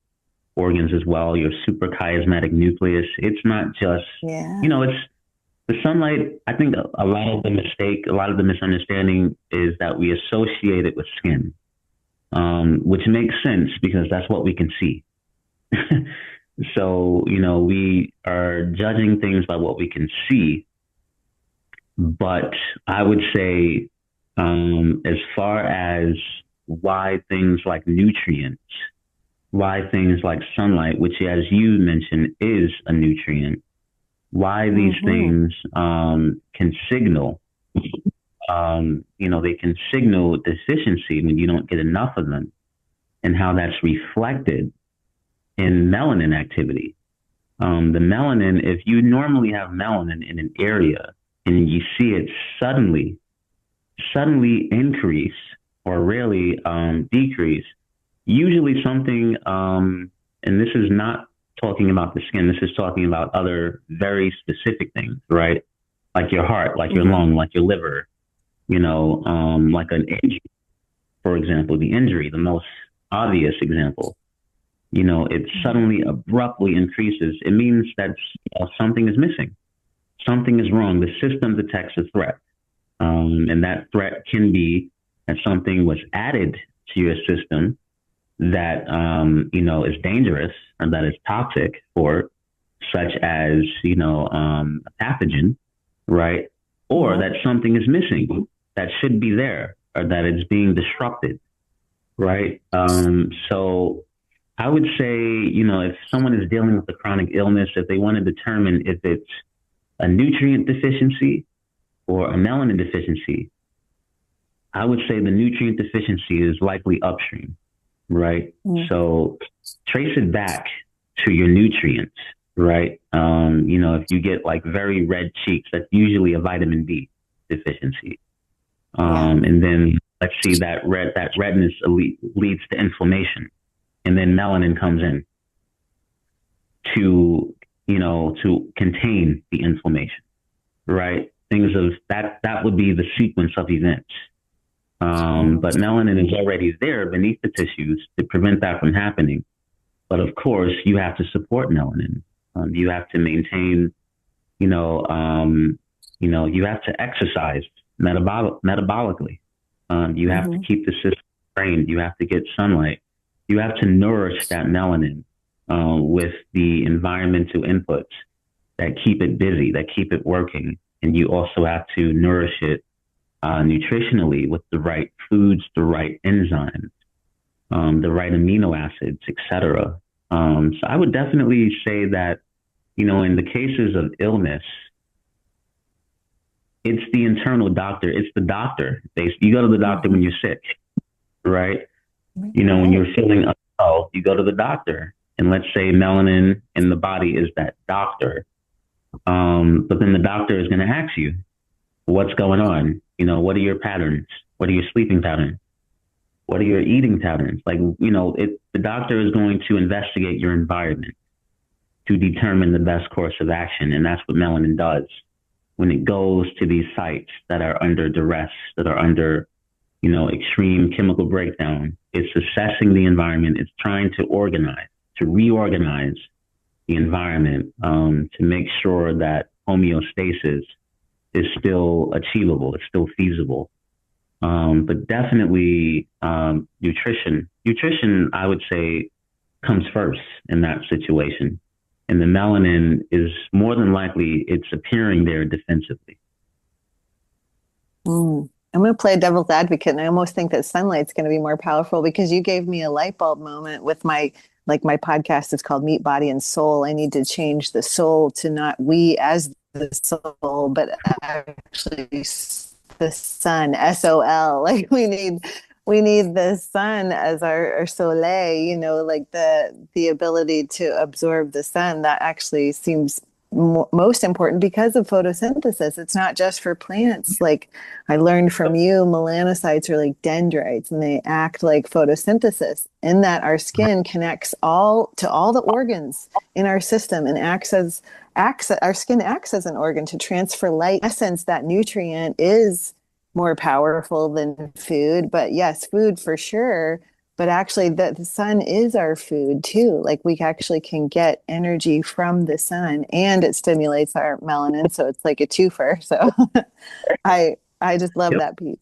organs as well, your suprachiasmatic nucleus. It's not just, Yeah. it's the sunlight. I think a lot of the mistake, a lot of the misunderstanding is that we associate it with skin, which makes sense because that's what we can see. So, we are judging things by what we can see. But I would say, as far as why things like nutrients, why things like sunlight, which, as you mentioned, is a nutrient, why these Mm-hmm. things can signal, they can signal deficiency when you don't get enough of them, and how that's reflected in melanin activity. The melanin, if you normally have melanin in an area and you see it suddenly increase or really decrease, usually something, and this is not talking about the skin, this is talking about other very specific things, right? Like your heart, like your Mm-hmm. lung, like your liver, like an injury, for example, the injury, the most obvious example. It Mm-hmm. suddenly abruptly increases. It means that something is missing. Something is wrong. The system detects a threat. And that threat can be that something was added to your system that, is dangerous or that is toxic, or such as, a pathogen, right? Or Yeah. that something is missing that should be there or that it's being disrupted, right? So I would say, if someone is dealing with a chronic illness, if they want to determine if it's a nutrient deficiency or a melanin deficiency, I would say the nutrient deficiency is likely upstream, right? Mm. So trace it back to your nutrients, right? If you get like very red cheeks, that's usually a vitamin D deficiency. Yeah. And then let's see that redness leads to inflammation, and then melanin comes in to contain the inflammation, right? Things of that would be the sequence of events. Mm. But melanin is already there beneath the tissues to prevent that from happening. But of course, you have to support melanin. You have to maintain, you have to exercise metabolically. You have to Mm-hmm. keep the system trained. You have to get sunlight. You have to nourish that melanin with the environmental inputs that keep it busy, that keep it working. And you also have to nourish it nutritionally with the right foods, the right enzymes, the right amino acids, etc. So I would definitely say that, in the cases of illness, it's the internal doctor. It's the doctor. You go to the doctor when Mm-hmm. you're sick, right? When Right. you're feeling unwell, you go to the doctor. And let's say melanin in the body is that doctor. But then the doctor is going to ask you, what's going on? What are your patterns? What are your sleeping patterns? What are your eating patterns? Like, the doctor is going to investigate your environment to determine the best course of action. And that's what melanin does when it goes to these sites that are under duress, that are under, extreme chemical breakdown. It's assessing the environment. It's trying to reorganize the environment, to make sure that homeostasis is still achievable. It's still feasible. But definitely nutrition. Nutrition, I would say, comes first in that situation. And the melanin is more than likely it's appearing there defensively. Mm. I'm going to play devil's advocate, and I almost think that sunlight's going to be more powerful because you gave me a light bulb moment with my podcast is called Meat, Body, and Soul. I need to change the soul to not we as the soul, but actually the sun, SOL. Like we need the sun as our soleil, like the ability to absorb the sun. That actually seems most important because of photosynthesis. It's not just for plants. Like I learned from you, melanocytes are like dendrites and they act like photosynthesis in that our skin connects all to all the organs in our system and our skin acts as an organ to transfer light. In essence, that nutrient is more powerful than food, but yes, food for sure. But actually, the sun is our food too. Like we actually can get energy from the sun, and it stimulates our melanin, so it's like a twofer. So, I just love Yep. that piece.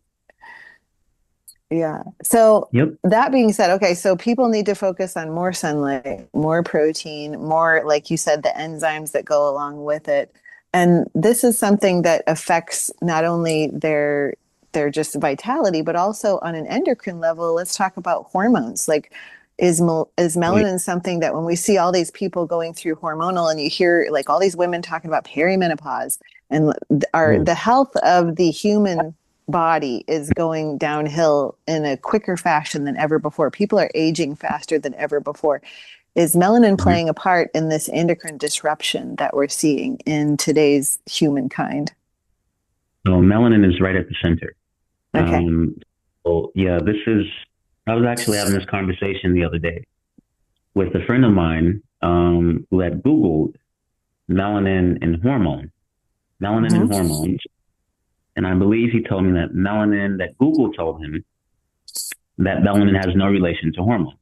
Yeah. So Yep. that being said, okay, so people need to focus on more sunlight, more protein, more, like you said, the enzymes that go along with it. And this is something that affects not only their just vitality, but also on an endocrine level. Let's talk about hormones. Like, is melanin something that when we see all these people going through hormonal, and you hear like all these women talking about perimenopause and the health of the human body is going downhill in a quicker fashion than ever before. People are aging faster than ever before. Is melanin Mm-hmm. playing a part in this endocrine disruption that we're seeing in today's humankind? So melanin is right at the center. Okay. So yeah, I was actually having this conversation the other day with a friend of mine who had Googled melanin and hormones. And I believe he told me that Google told him that melanin has no relation to hormones.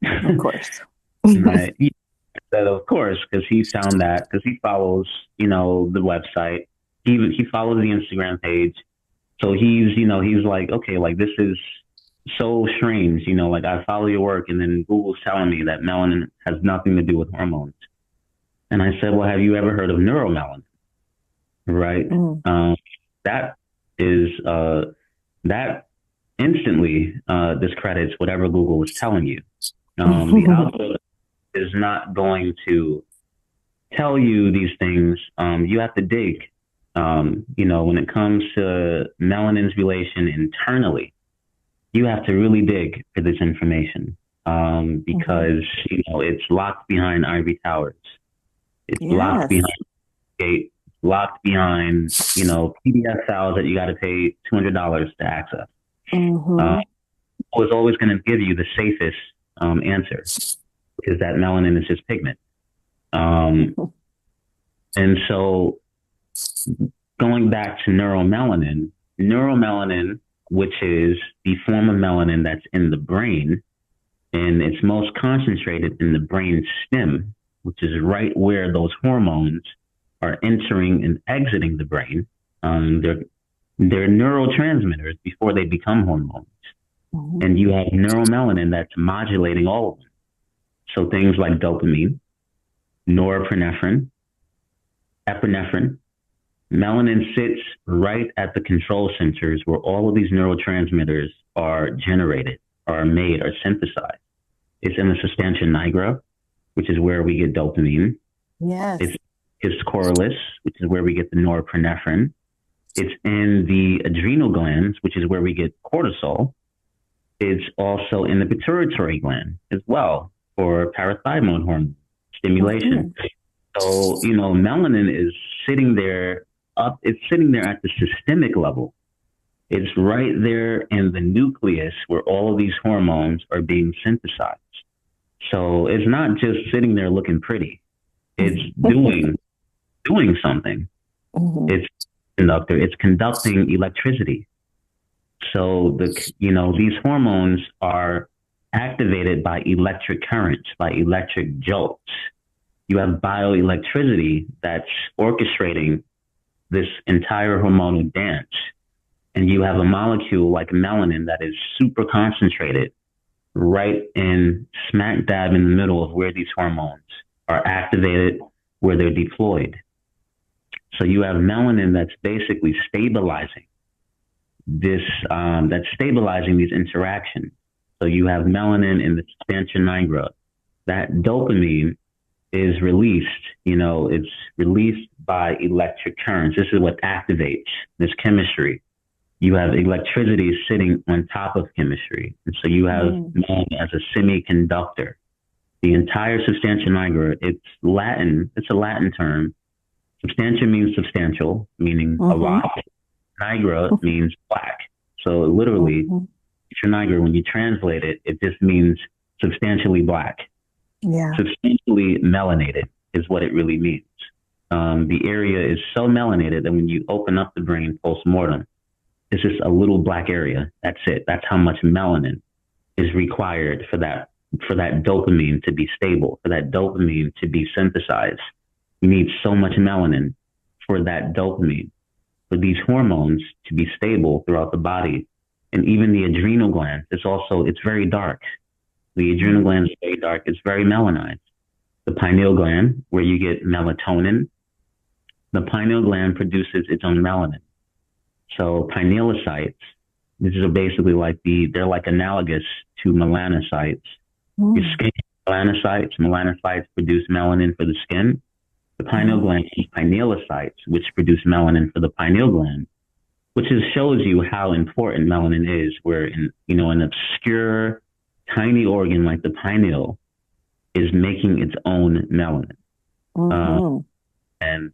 Of course. Right. He said, of course, because he found that, because he follows, the website. He follows the Instagram page. So he's like, okay, like this is so strange, like I follow your work and then Google's telling me that melanin has nothing to do with hormones. And I said, well, have you ever heard of neuromelanin? Right. That is, that instantly discredits whatever Google was telling you. The algorithm is not going to tell you these things. You have to dig. When it comes to melanin's relation internally, you have to really dig for this information because it's locked behind ivory towers. It's locked behind gate, locked behind PDF files that you got to pay $200 to access. It's always going to give you the safest answer because that melanin is just pigment. And so going back to neuromelanin, which is the form of melanin that's in the brain, and it's most concentrated in the brain stem, which is right where those hormones are entering and exiting the brain. They're neurotransmitters before they become hormones. And you have neuromelanin that's modulating all of them. So things like dopamine, norepinephrine, epinephrine. Melanin sits right at the control centers where all of these neurotransmitters are generated, are made, are synthesized. It's in the substantia nigra, which is where we get dopamine. Yes. It's correlus, which is where we get the norepinephrine. It's in the adrenal glands, which is where we get cortisol. It's also in the pituitary gland as well for parathyroid hormone stimulation. So, melanin is sitting there it's sitting there at the systemic level. It's right there in the nucleus where all of these hormones are being synthesized. So it's not just sitting there looking pretty. It's doing something. It's conductor. It's conducting electricity. So these hormones are activated by electric currents, by electric jolts. You have bioelectricity that's orchestrating this entire hormonal dance. And you have a molecule like melanin that is super concentrated right in smack dab in the middle of where these hormones are activated, where they're deployed. So you have melanin that's basically stabilizing that's stabilizing these interactions. So you have melanin in the substantia nigra. That dopamine is released, it's released by electric currents. This is what activates this chemistry. You have electricity sitting on top of chemistry. And so you have melanin as a semiconductor. The entire substantia nigra, it's Latin, it's a Latin term. Substantia means substantial, meaning a lot. Nigra means black. So literally, nigra, when you translate it, it just means substantially black. Yeah. Substantially melanated is what it really means. The area is so melanated that when you open up the brain post-mortem, it's just a little black area. That's it. That's how much melanin is required for that dopamine to be stable, for that dopamine to be synthesized. You need so much melanin for that dopamine, for these hormones to be stable throughout the body. And even the adrenal glands, it's very dark. The adrenal gland is very dark. It's very melanized. The pineal gland, where you get melatonin, the pineal gland produces its own melanin. So pinealocytes, these are basically they're like analogous to melanocytes. Your skin melanocytes. Melanocytes produce melanin for the skin. The pineal gland has pinealocytes, which produce melanin for the pineal gland, which shows you how important melanin is, where an obscure, tiny organ like the pineal is making its own melanin. And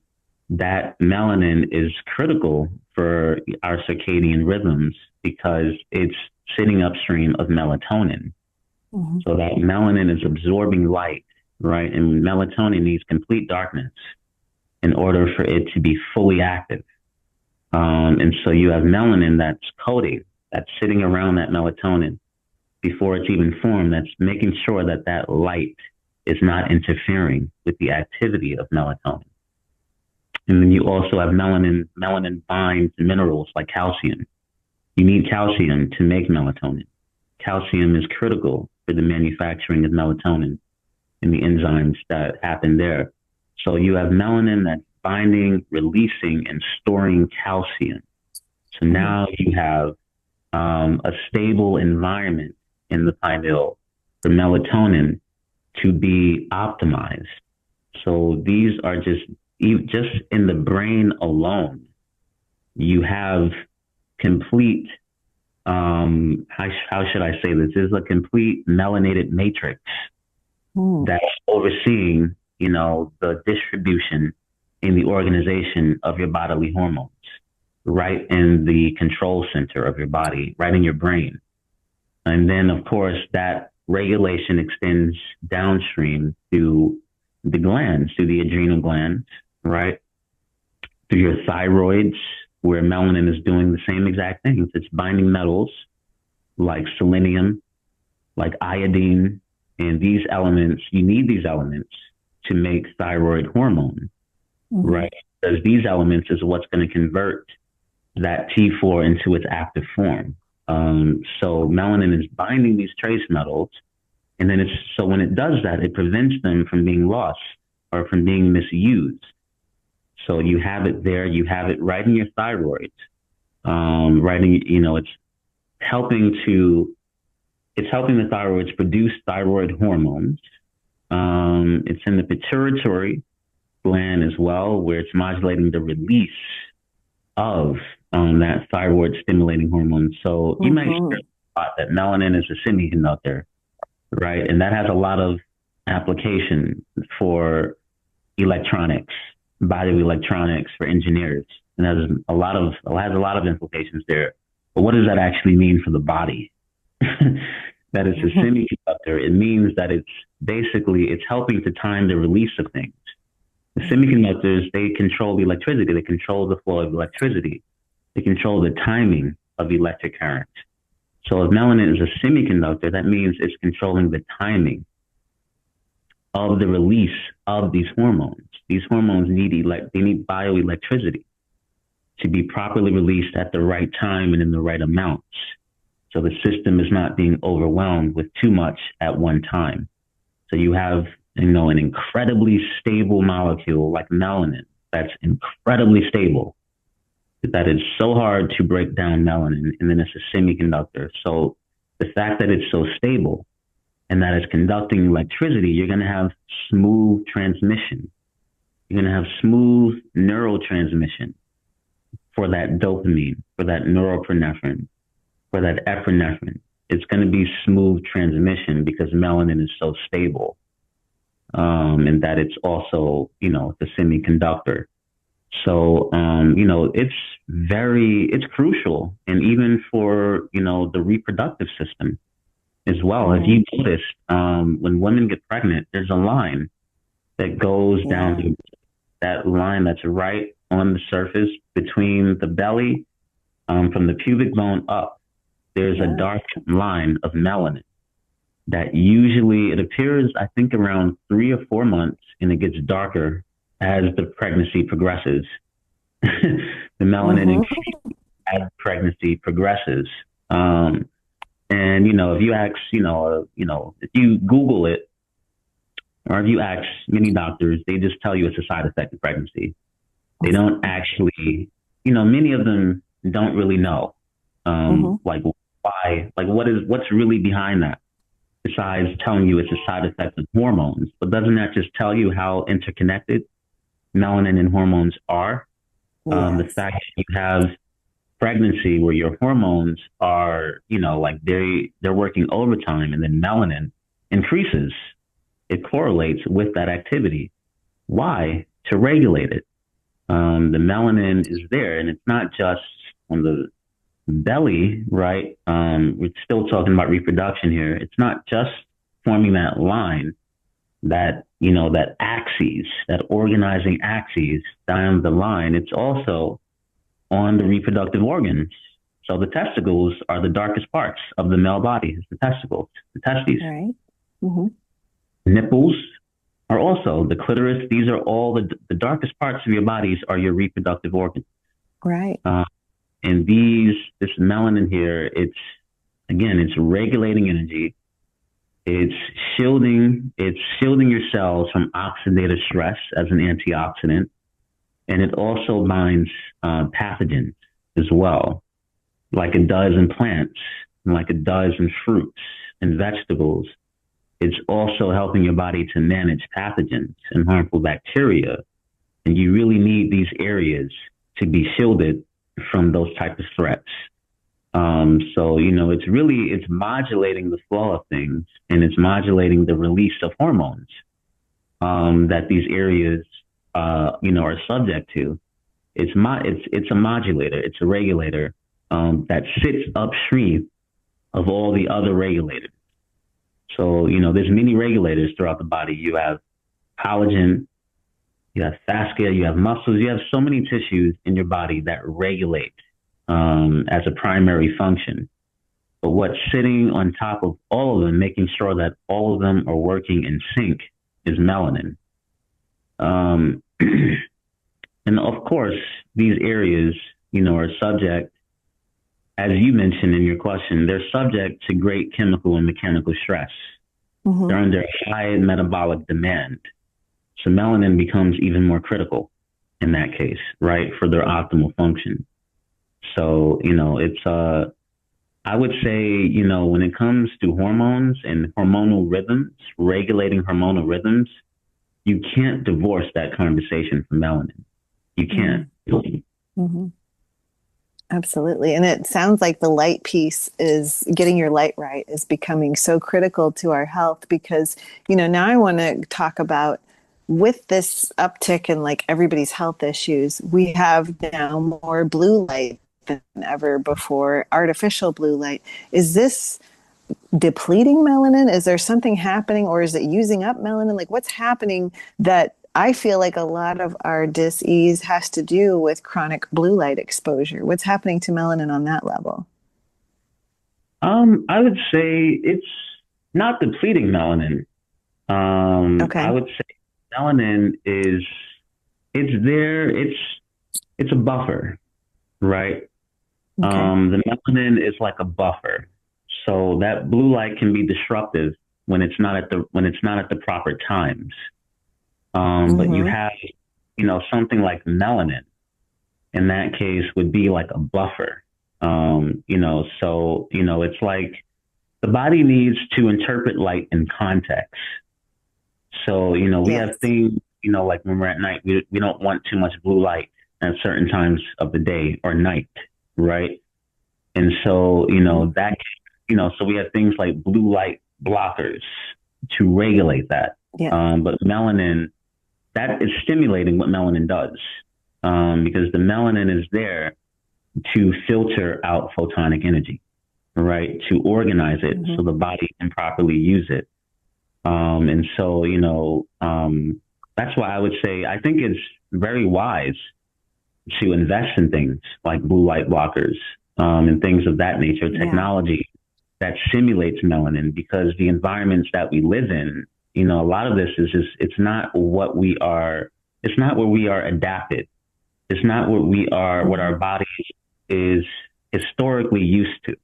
that melanin is critical for our circadian rhythms because it's sitting upstream of melatonin. So that melanin is absorbing light, right? And melatonin needs complete darkness in order for it to be fully active. And so you have melanin that's coating, that's sitting around that melatonin before it's even formed, that's making sure that that light is not interfering with the activity of melatonin. And then you also have melanin. Melanin binds minerals like calcium. You need calcium to make melatonin. Calcium is critical for the manufacturing of melatonin and the enzymes that happen there. So you have melanin that's binding, releasing, and storing calcium. So now you have a stable environment in the pineal for melatonin to be optimized. So these are just in the brain alone, you have complete, how should I say this? There's a complete melanated matrix that's overseeing, the distribution in the organization of your bodily hormones, right in the control center of your body, right in your brain. And then, of course, that regulation extends downstream to the glands, to the adrenal glands, right? Through your thyroids, where melanin is doing the same exact things. It's binding metals like selenium, like iodine, and these elements, you need these elements to make thyroid hormone, right? Because these elements is what's going to convert that T4 into its active form. So melanin is binding these trace metals, and then so when it does that, it prevents them from being lost or from being misused. So you have it there, you have it right in your thyroid, it's helping the thyroids produce thyroid hormones. It's in the pituitary gland as well, where it's modulating the release of that thyroid stimulating hormone. So you might hear a lot that melanin is a semiconductor, right? And that has a lot of application for electronics, bioelectronics for engineers. And it has a lot of implications there. But what does that actually mean for the body? That it's a semiconductor. It means that it's helping to time the release of things. The semiconductors, they control the electricity. They control the flow of electricity. They control the timing of electric current. So if melanin is a semiconductor, that means it's controlling the timing of the release of these hormones. These hormones need bioelectricity. to be properly released at the right time and in the right amounts. So the system is not being overwhelmed with too much at one time. So you have, an incredibly stable molecule like melanin that's incredibly stable, that is so hard to break down melanin, and then it's a semiconductor. So the fact that it's so stable and that it's conducting electricity, you're going to have smooth transmission. You're going to have smooth neural transmission for that dopamine, for that norepinephrine, for that epinephrine. It's going to be smooth transmission because melanin is so stable, and that it's also, the semiconductor. So, it's crucial. And even for, the reproductive system as well. If you notice, when women get pregnant, there's a line that goes down, that line that's right on the surface between the belly, from the pubic bone up. There's a dark line of melanin that usually it appears, I think, around 3 or 4 months, and it gets darker as the pregnancy progresses. The melanin increases as pregnancy progresses. And, if you ask, if you Google it, or if you ask many doctors, they just tell you it's a side effect of pregnancy. They don't actually, many of them don't really know, like why, like what's really behind that, besides telling you it's a side effect of hormones. But doesn't that just tell you how interconnected melanin and hormones are? The fact that you have pregnancy where your hormones are, they're working overtime, and then melanin increases. It correlates with that activity. Why? To regulate it. The melanin is there, and it's not just on the belly, right? We're still talking about reproduction here. It's not just forming that line, that, that axis, that organizing axis down the line. It's also on the reproductive organs. So the testicles are the darkest parts of the male body. It's the testicles, the testes. All right. Mm-hmm. Nipples are also the clitoris. These are all the darkest parts of your bodies are your reproductive organs. Right. And this melanin here, it's regulating energy. It's shielding your cells from oxidative stress as an antioxidant. And it also binds pathogens as well, like it does in plants, and like it does in fruits and vegetables. It's also helping your body to manage pathogens and harmful bacteria. And you really need these areas to be shielded from those types of threats. So, it's modulating the flow of things, and it's modulating the release of hormones that these areas, are subject to. It's a modulator. It's a regulator that sits upstream of all the other regulators. So, there's many regulators throughout the body. You have collagen, you have fascia, you have muscles, you have so many tissues in your body that regulate as a primary function. But what's sitting on top of all of them, making sure that all of them are working in sync, is melanin. And of course, these areas, are subject, as you mentioned in your question, they're subject to great chemical and mechanical stress. Mm-hmm. They're under high metabolic demand. So melanin becomes even more critical in that case, right, for their optimal function. So, it's, I would say, when it comes to hormones and hormonal rhythms, regulating hormonal rhythms, you can't divorce that conversation from melanin. You can't. Mm-hmm. Absolutely. And it sounds like the light piece is getting your light right is becoming so critical to our health because, now I want to talk about with this uptick in like everybody's health issues, we have now more blue light than ever before, artificial blue light. Is this depleting melanin? Is there something happening or is it using up melanin? Like what's happening that I feel like a lot of our dis-ease has to do with chronic blue light exposure? What's happening to melanin on that level? I would say it's not depleting melanin. Okay. I would say melanin it's there. It's a buffer. right? Okay. The melanin is like a buffer. So that blue light can be disruptive when it's not at the proper times. But you Mm-hmm. have, something like melanin in that case would be like a buffer. It's like the body needs to interpret light in context. So, we have Yes. things, like when we're at night, we don't want too much blue light at certain times of the day or night, right? And so, Mm-hmm. so we have things like blue light blockers to regulate that. Yeah. But melanin, that is stimulating what melanin does, because the melanin is there to filter out photonic energy, right? To organize it Mm-hmm. so the body can properly use it. And so, that's why I would say I think it's very wise to invest in things like blue light blockers, and things of that nature, Yeah. technology that simulates melanin, because the environments that we live in, a lot of this is just, it's not where we are adapted. It's not what our Mm-hmm. body is historically used to,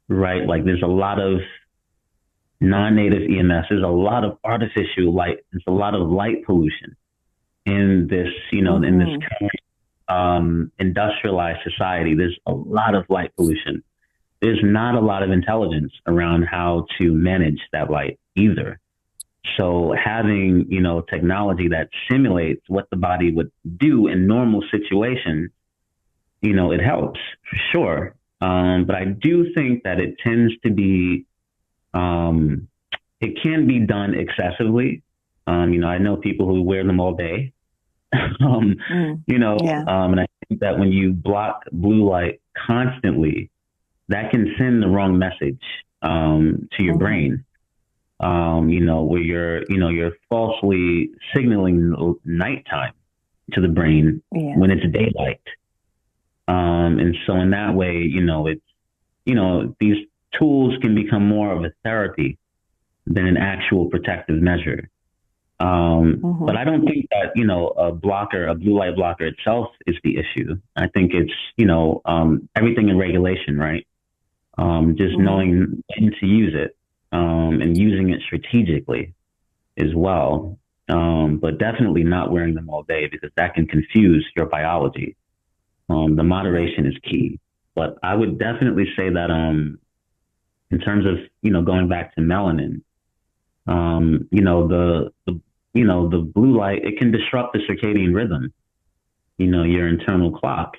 right? Like there's a lot of non-native EMS, there's a lot of artificial light, there's a lot of light pollution in this, in this Mm-hmm. current industrialized society. There's a lot of light pollution. There's not a lot of intelligence around how to manage that light either. So having, technology that simulates what the body would do in normal situations, it helps for sure. But I do think that it tends to be, um, it can be done excessively. I know people who wear them all day. um, Mm. Yeah. and I think that when you block blue light constantly, that can send the wrong message, to your Mm-hmm. brain. Where you're falsely signaling nighttime to the brain Yeah. when it's daylight. And so in that way, these tools can become more of a therapy than an actual protective measure. But Mm-hmm. I don't think that, a blue light blocker itself is the issue. I think it's, everything in regulation, right? Just Mm-hmm. knowing when to use it, and using it strategically as well. But definitely not wearing them all day, because that can confuse your biology. The Right. moderation is key. But I would definitely say that, in terms of, going back to melanin, the blue light, it can disrupt the circadian rhythm, your internal clock.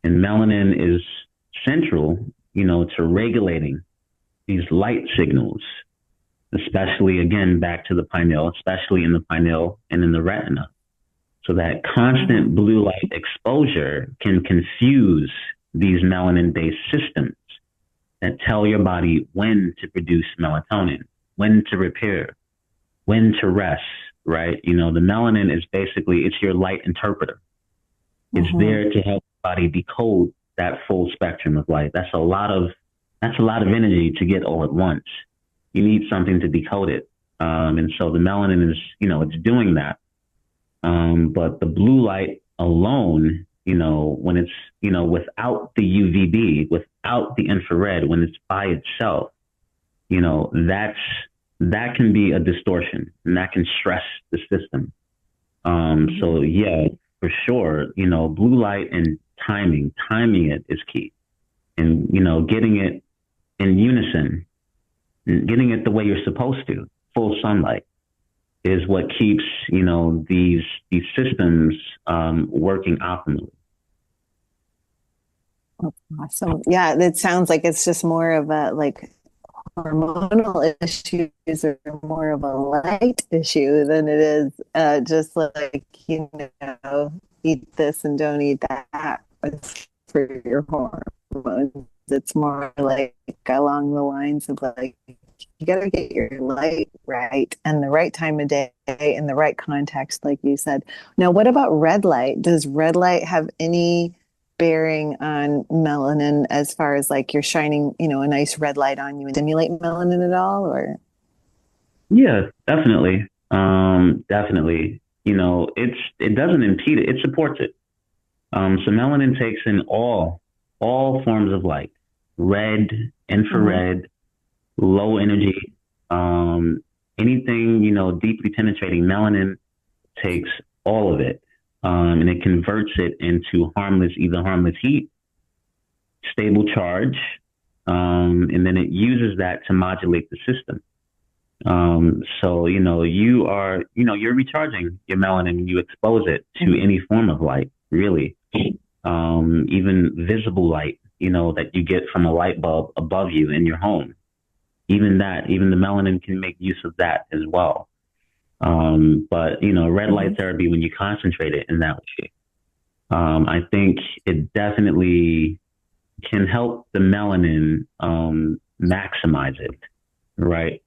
And melanin is central, to regulating these light signals, especially again back to the pineal, especially in the pineal and in the retina. So that Mm-hmm. constant blue light exposure can confuse these melanin based systems that tell your body when to produce melatonin, when to repair, when to rest, right? The melanin is basically, it's your light interpreter. It's Mm-hmm. there to help the body decode that full spectrum of light. That's a lot of energy to get all at once. You need something to decode it. And so the melanin is, it's doing that. But the blue light alone, when it's, without the UVB, without the infrared, when it's by itself, you know, that's that can be a distortion and that can stress the system. Mm-hmm. So yeah, for sure, blue light and timing it is key, and getting it in unison, getting it the way you're supposed to, full sunlight is what keeps these systems working optimally. Awesome. Yeah, it sounds like it's just more of a like hormonal issues are more of a light issue than it is just like, eat this and don't eat that for your hormones. It's more like along the lines of like, you got to get your light right and the right time of day in the right context, like you said. Now, what about red light? Does red light have any bearing on melanin as far as like you're shining, a nice red light on you and stimulate melanin at all or Yeah, definitely. Definitely. It doesn't impede it; it supports it. So melanin takes in all forms of light, red, Mm-hmm. infrared, low energy, um, anything, deeply penetrating. Melanin takes all of it, and it converts it into either harmless heat, stable charge, and then it uses that to modulate the system. So, you're recharging your melanin when you expose it to Mm-hmm. any form of light, really. Even visible light, that you get from a light bulb above you in your home. Even the melanin can make use of that as well. But, red Mm-hmm. light therapy, when you concentrate it in that way, I think it definitely can help the melanin maximize it, right?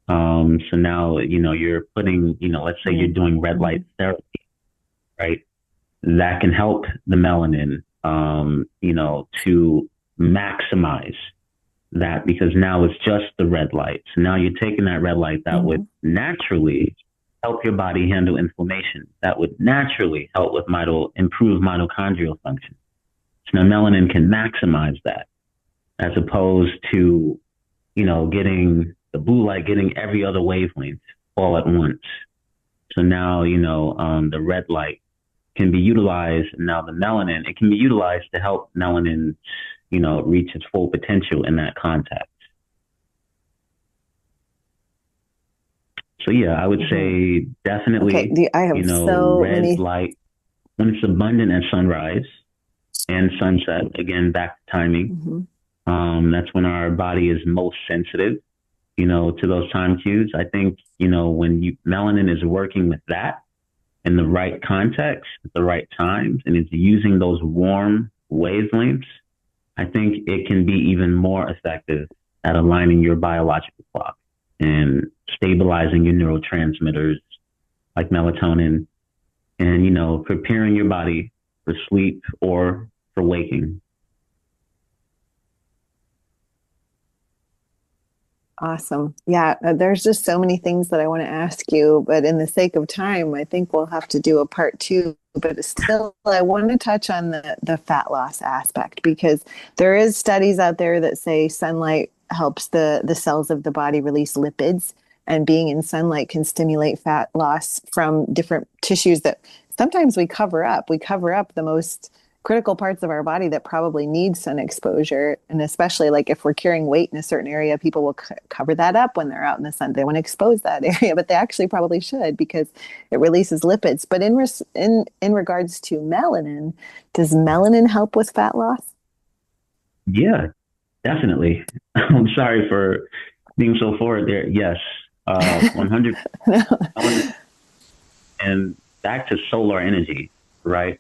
So now, you're putting, let's say you're doing red Mm-hmm. light therapy, right? That can help the melanin, to maximize that because now it's just the red light. So now you're taking that red light that Mm-hmm. would naturally help your body handle inflammation, that would naturally help with improve mitochondrial function. So now melanin can maximize that as opposed to, getting the blue light, getting every other wavelength all at once. So now, the red light can be utilized. Now the melanin, it can be utilized to help melanin, reach its full potential in that context. So yeah, I would Mm-hmm. say Okay. definitely, I have so red many. light when it's abundant at sunrise and sunset. Again, back to timing. Mm-hmm. That's when our body is most sensitive, to those time cues. I think, when melanin is working with that in the right context, at the right times, and it's using those warm wavelengths, I think it can be even more effective at aligning your biological clock and stabilizing your neurotransmitters like melatonin and, preparing your body for sleep or for waking. Awesome. Yeah, there's just so many things that I want to ask you, but in the sake of time, I think we'll have to do a part two. But still, I want to touch on the fat loss aspect because there is studies out there that say sunlight helps the cells of the body release lipids, and being in sunlight can stimulate fat loss from different tissues that sometimes we cover up. We cover up the most critical parts of our body that probably need sun exposure. And especially like if we're carrying weight in a certain area, people will cover that up when they're out in the sun. They want to expose that area, but they actually probably should because it releases lipids. But in regards to melanin, does melanin help with fat loss? Yeah, definitely. I'm sorry for being so forward there. Yes, 100 melanin and back to solar energy, right?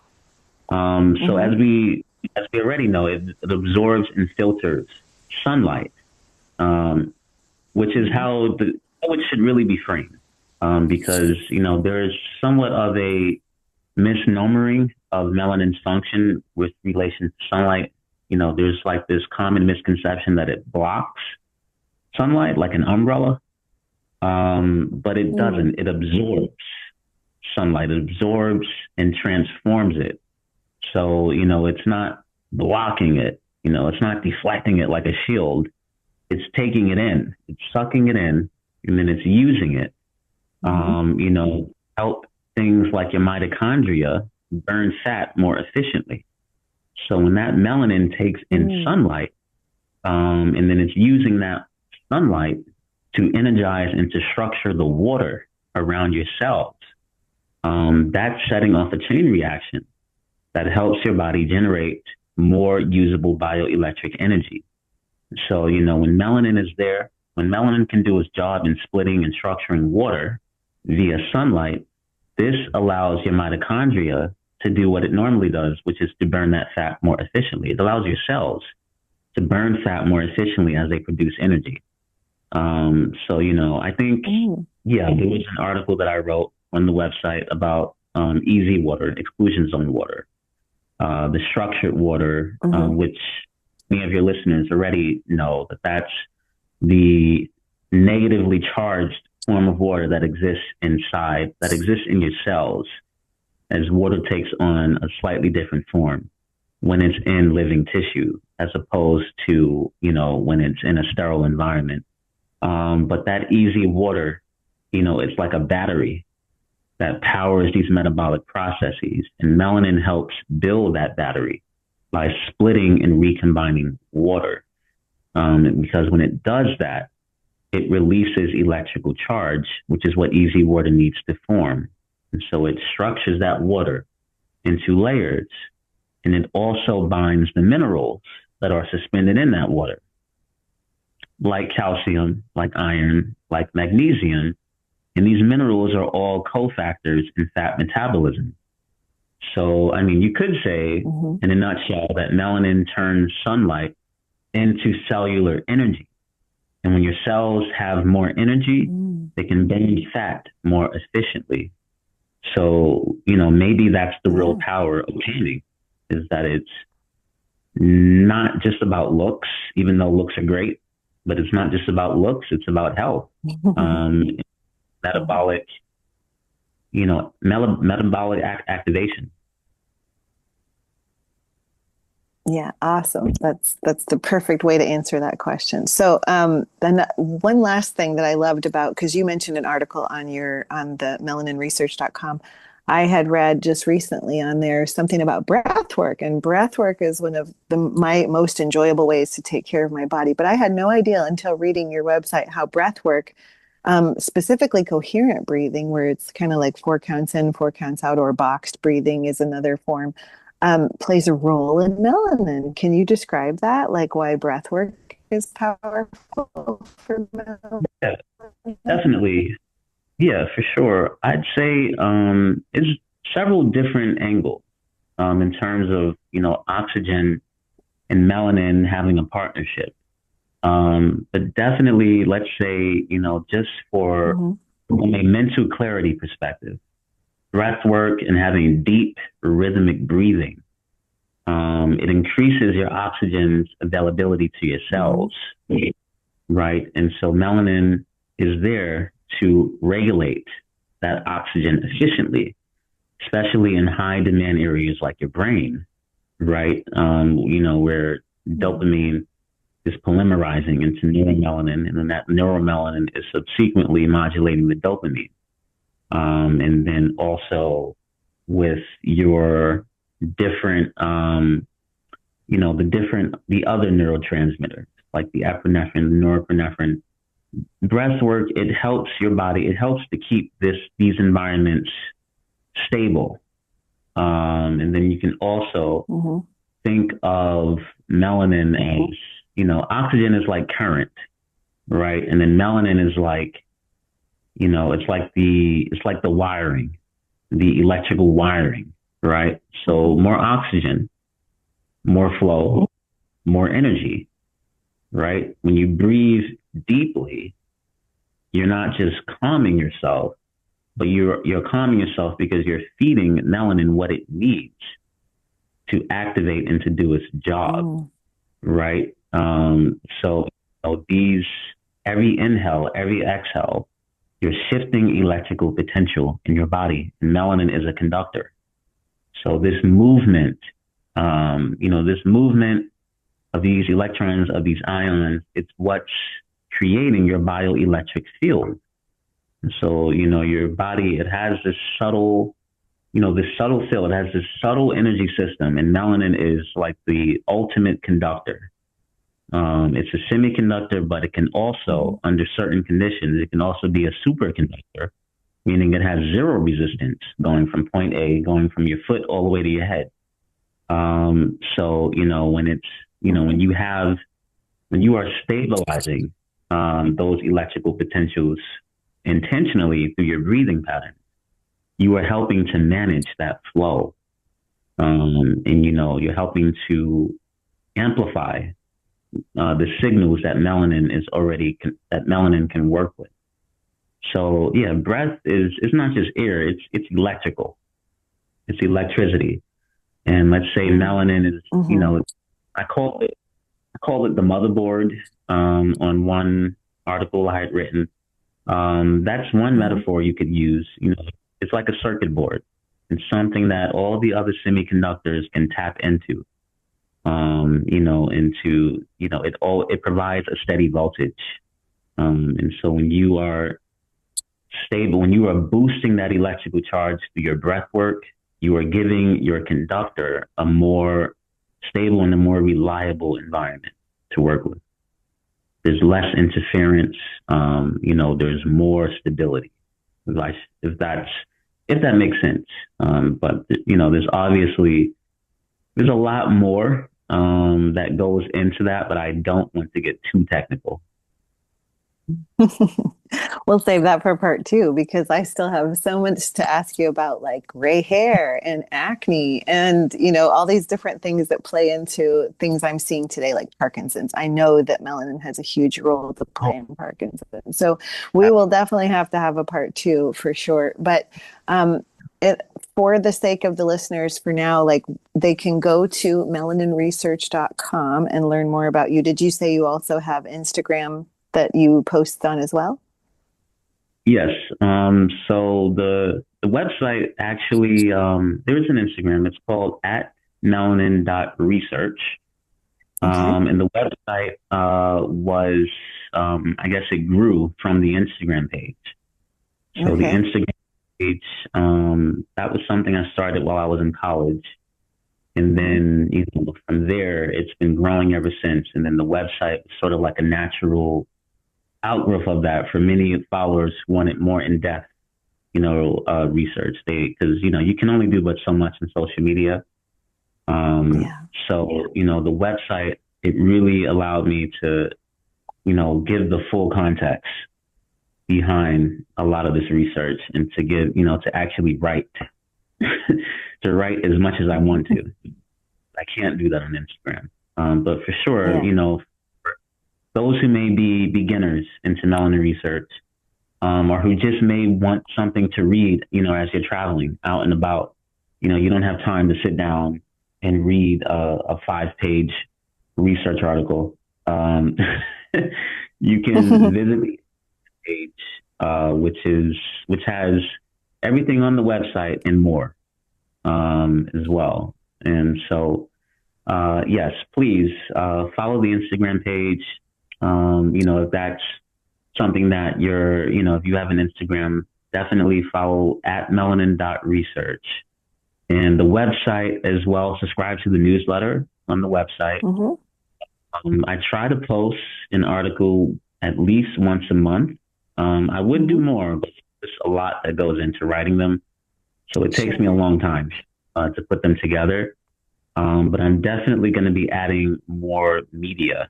So Mm-hmm. as we already know, it absorbs and filters sunlight, um, which is Mm-hmm. how it should really be framed. Because there is somewhat of a misnomering of melanin's function with relation to sunlight. There's like this common misconception that it blocks sunlight like an umbrella, but it Mm-hmm. doesn't. It absorbs sunlight. It absorbs and transforms it. So, it's not blocking it, it's not deflecting it like a shield. It's taking it in, it's sucking it in, and then it's using it. Mm-hmm. Help things like your mitochondria burn fat more efficiently. So when that melanin takes in Mm-hmm. sunlight, and then it's using that sunlight to energize and to structure the water around your cells, that's setting off a chain reaction that helps your body generate more usable bioelectric energy. So, when melanin is there, when melanin can do its job in splitting and structuring water via sunlight, this allows your mitochondria to do what it normally does, which is to burn that fat more efficiently. It allows your cells to burn fat more efficiently as they produce energy. So, I think, Mm-hmm. yeah, there was an article that I wrote on the website about easy water, exclusion zone water, the structured water, Mm-hmm. which many of your listeners already know that that's the negatively charged form of water that exists in your cells. as water takes on a slightly different form when it's in living tissue as opposed to, when it's in a sterile environment. But that easy water, it's like a battery that powers these metabolic processes. And melanin helps build that battery by splitting and recombining water. Because when it does that, it releases electrical charge, which is what easy water needs to form. And so it structures that water into layers, and it also binds the minerals that are suspended in that water, like calcium, like iron, like magnesium. And these minerals are all cofactors in fat metabolism. So, I mean, you could say in a nutshell that melanin turns sunlight into cellular energy. And when your cells have more energy, they can burn fat more efficiently. So, maybe that's the real power of tanning, is that it's not just about looks, even though looks are great, but it's not just about looks, it's about health. Metabolic, metabolic activation. Yeah, awesome. That's the perfect way to answer that question. So, then one last thing that I loved about, because you mentioned an article on the melaninresearch.com. I had read just recently on there something about breath work, and breath work is one of my most enjoyable ways to take care of my body. But I had no idea until reading your website how breath work, specifically coherent breathing, where it's kind of like 4 counts in, 4 counts out, or boxed breathing is another form, plays a role in melanin. Can you describe that? Like why breath work is powerful for melanin? Yeah, definitely. Yeah, for sure. I'd say it's several different angles in terms of, oxygen and melanin having a partnership. But definitely, let's say, just from a mental clarity perspective, breath work and having deep rhythmic breathing, it increases your oxygen's availability to your cells, right? And so melanin is there to regulate that oxygen efficiently, especially in high demand areas like your brain, right? Where dopamine is polymerizing into neuromelanin, and then that neuromelanin is subsequently modulating the dopamine. And then also with your different, the other neurotransmitters, like the epinephrine, the norepinephrine. Breath work, it helps your body, it helps to keep these environments stable. And then you can also think of melanin as, oxygen is like current, right? And then melanin is like, it's like the wiring, the electrical wiring, right? So more oxygen, more flow, more energy, right? When you breathe deeply, you're not just calming yourself, but you're calming yourself because you're feeding melanin what it needs to activate and to do its job, right? So every inhale, every exhale, you're shifting electrical potential in your body, and melanin is a conductor. So this movement, this movement of these electrons, of these ions, it's what's creating your bioelectric field. And so, your body, it has this subtle field, it has this subtle energy system, and melanin is like the ultimate conductor. It's a semiconductor, but it can also, under certain conditions, it can also be a superconductor, meaning it has zero resistance going from point A, going from your foot all the way to your head. So, when you are stabilizing those electrical potentials intentionally through your breathing pattern, you are helping to manage that flow. And you're helping to amplify the signals that melanin can work with. So yeah, breath is not just air; it's electrical. It's electricity. And let's say melanin is, I call it the motherboard. On one article I had written, that's one metaphor you could use. It's like a circuit board. and something that all the other semiconductors can tap into. It provides a steady voltage. And so when you are stable, when you are boosting that electrical charge through your breath work, you are giving your conductor a more stable and a more reliable environment to work with. There's less interference. There's more stability. If that makes sense. But there's a lot more that goes into that, but I don't want to get too technical. We'll save that for part two because I still have so much to ask you about, like gray hair and acne and, all these different things that play into things I'm seeing today, like Parkinson's. I know that melanin has a huge role to play in Parkinson's. So we will definitely have to have a part two for sure. But it, for the sake of the listeners for now, like they can go to melaninresearch.com and learn more about you. Did you say you also have Instagram that you post on as well? Yes. So the website actually, there's an Instagram. It's called at melanin.research. Okay. And the website was, I guess it grew from the Instagram page. So the Okay. Instagram page, that was something I started while I was in college. And then, from there, it's been growing ever since. And then the website was sort of like a natural outgrowth of that for many followers who wanted more in-depth, research. Because you can only do but so much in social media. Yeah. So the website, it really allowed me to, give the full context behind a lot of this research and to give, to actually write, to write as much as I want to. I can't do that on Instagram. But for sure, Yeah. those who may be beginners into melanin research, or who just may want something to read, as you're traveling out and about, you don't have time to sit down and read a 5-page research article. You can visit the page, which has everything on the website and more, as well. And so, yes, please follow the Instagram page. If that's something that if you have an Instagram, definitely follow at melanin.research. And the website as well, subscribe to the newsletter on the website. I try to post an article at least once a month. I would do more, but there's a lot that goes into writing them. So it takes me a long time to put them together. But I'm definitely going to be adding more media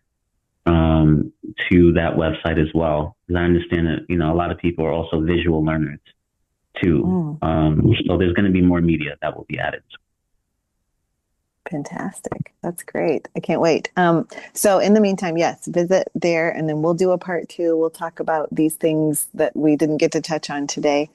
to that website as well. Because I understand that, a lot of people are also visual learners too. So there's going to be more media that will be added. Fantastic. That's great. I can't wait. So in the meantime, yes, visit there and then we'll do a part two. We'll talk about these things that we didn't get to touch on today.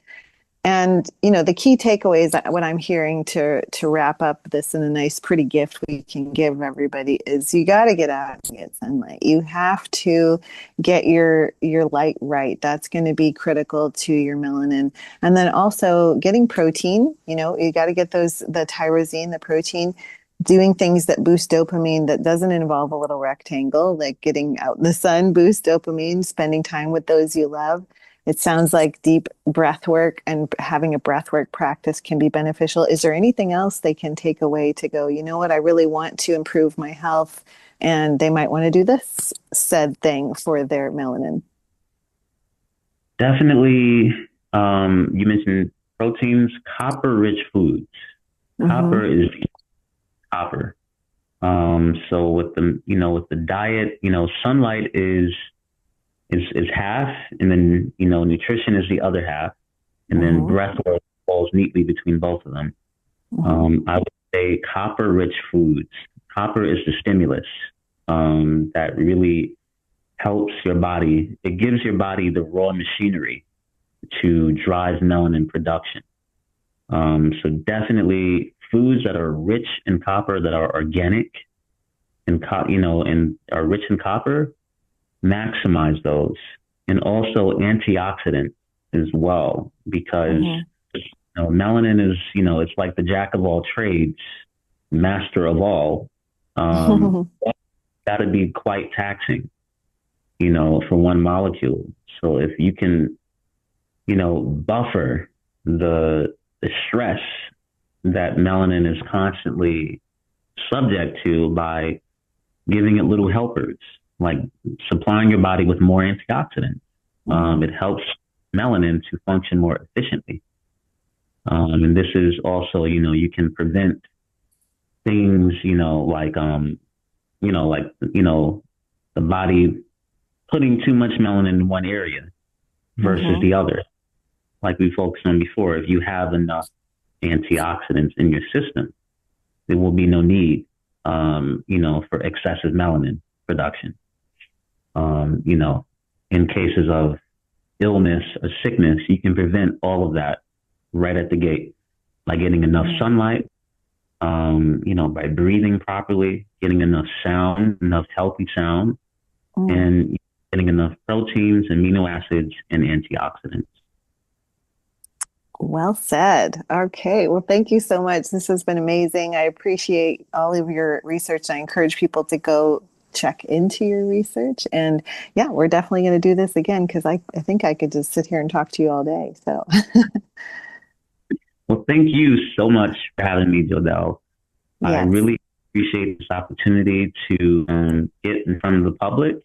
And the key takeaways, what I'm hearing to wrap up this in a nice, pretty gift we can give everybody is you got to get out and get sunlight. You have to get your light right. That's going to be critical to your melanin. And then also getting protein. You got to get the tyrosine, the protein. Doing things that boost dopamine that doesn't involve a little rectangle, like getting out in the sun, boost dopamine, spending time with those you love. It sounds like deep breath work and having a breath work practice can be beneficial. Is there anything else they can take away to go, you know what, I really want to improve my health and they might want to do this said thing for their melanin? Definitely, you mentioned proteins, copper-rich foods. Copper is copper. So with the diet, sunlight is half, and then nutrition is the other half, and then breath work falls neatly between both of them. I would say copper-rich foods. Copper is the stimulus that really helps your body. It gives your body the raw machinery to drive melanin production. So definitely foods that are rich in copper, that are organic and and are rich in copper, maximize those. And also antioxidants as well, because Melanin is, it's like the jack of all trades, master of all. Um, got to be quite taxing, for one molecule. So if you can, buffer the stress that melanin is constantly subject to by giving it little helpers, like supplying your body with more antioxidants. It helps melanin to function more efficiently. And this is also, you can prevent things, the body putting too much melanin in one area versus the other. Like we focused on before, if you have enough antioxidants in your system, there will be no need, for excessive melanin production. In cases of illness or sickness, you can prevent all of that right at the gate by getting enough sunlight, by breathing properly, getting enough sound, enough healthy sound, and getting enough proteins, amino acids, and antioxidants. Well said. Okay. Well, thank you so much. This has been amazing. I appreciate all of your research. I encourage people to go check into your research. And yeah, we're definitely going to do this again because I think I could just sit here and talk to you all day. So, well, thank you so much for having me, Jodelle. yes. I really appreciate this opportunity to get in front of the public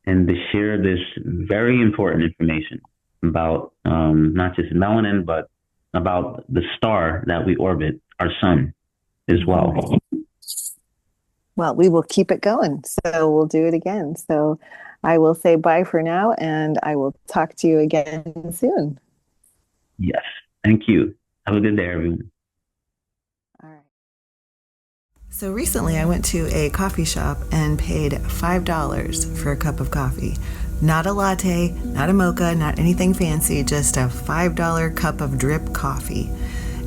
and to share this very important information about not just melanin, but about the star that we orbit, our sun, as well. Well, we will keep it going. So we'll do it again. So I will say bye for now, and I will talk to you again soon. Yes. Thank you. Have a good day, everyone. All right. So recently I went to a coffee shop and paid $5 for a cup of coffee. Not a latte, not a mocha, not anything fancy, just a $5 cup of drip coffee.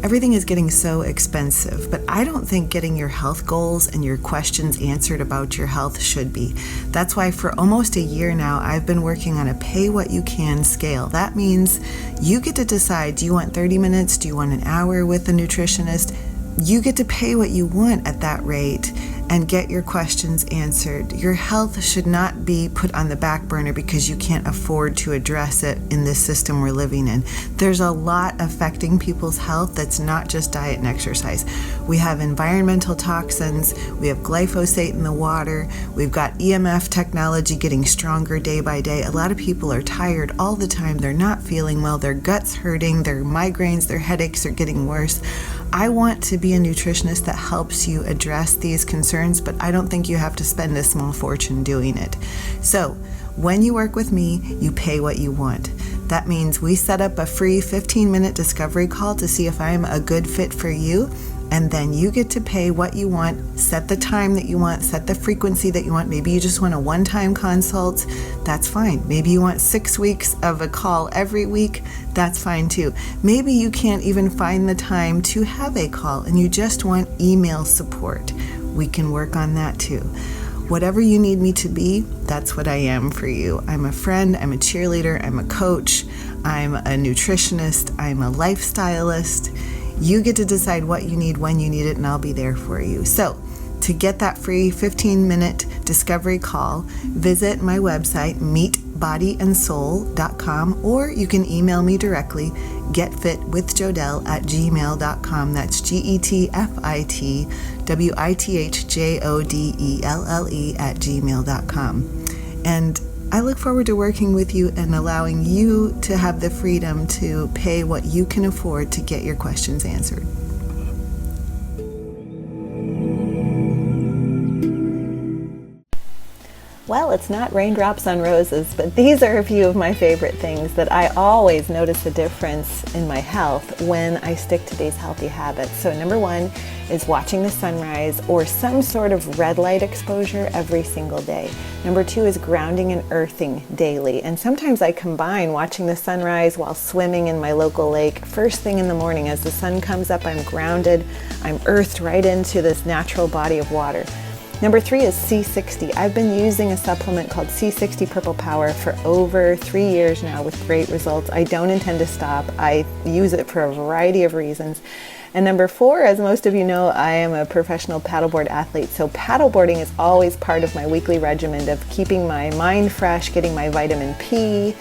Everything is getting so expensive, but I don't think getting your health goals and your questions answered about your health should be. That's why for almost a year now, I've been working on a pay what you can scale. That means you get to decide, do you want 30 minutes? Do you want an hour with a nutritionist? You get to pay what you want at that rate and get your questions answered. Your health should not be put on the back burner because you can't afford to address it in this system we're living in. There's a lot affecting people's health that's not just diet and exercise. We have environmental toxins, we have glyphosate in the water, we've got EMF technology getting stronger day by day. A lot of people are tired all the time, they're not feeling well, their gut's hurting, their migraines, their headaches are getting worse. I want to be a nutritionist that helps you address these concerns, but I don't think you have to spend a small fortune doing it. So when you work with me, you pay what you want. That means we set up a free 15-minute discovery call to see if I'm a good fit for you. And then you get to pay what you want, set the time that you want, set the frequency that you want. Maybe you just want a one-time consult. That's fine. Maybe you want 6 weeks of a call every week. That's fine too. Maybe you can't even find the time to have a call and you just want email support. We can work on that too. Whatever you need me to be, that's what I am for you. I'm a friend, I'm a cheerleader, I'm a coach, I'm a nutritionist, I'm a lifestylist. You get to decide what you need, when you need it, and I'll be there for you. So to get that free 15-minute discovery call, visit my website, meetbodyandsoul.com, or you can email me directly, getfitwithjodelle@gmail.com. That's GETFITWITHJODELLE@gmail.com. And I look forward to working with you and allowing you to have the freedom to pay what you can afford to get your questions answered. Well, it's not raindrops on roses, but these are a few of my favorite things that I always notice a difference in my health when I stick to these healthy habits. So number one is watching the sunrise or some sort of red light exposure every single day. Number two is grounding and earthing daily. And sometimes I combine watching the sunrise while swimming in my local lake. First thing in the morning as the sun comes up, I'm grounded, I'm earthed right into this natural body of water. Number 3 is C60. I've been using a supplement called C60 Purple Power for over 3 years now with great results. I don't intend to stop. I use it for a variety of reasons. And number 4, as most of you know, I am a professional paddleboard athlete. So paddleboarding is always part of my weekly regimen of keeping my mind fresh, getting my vitamin P,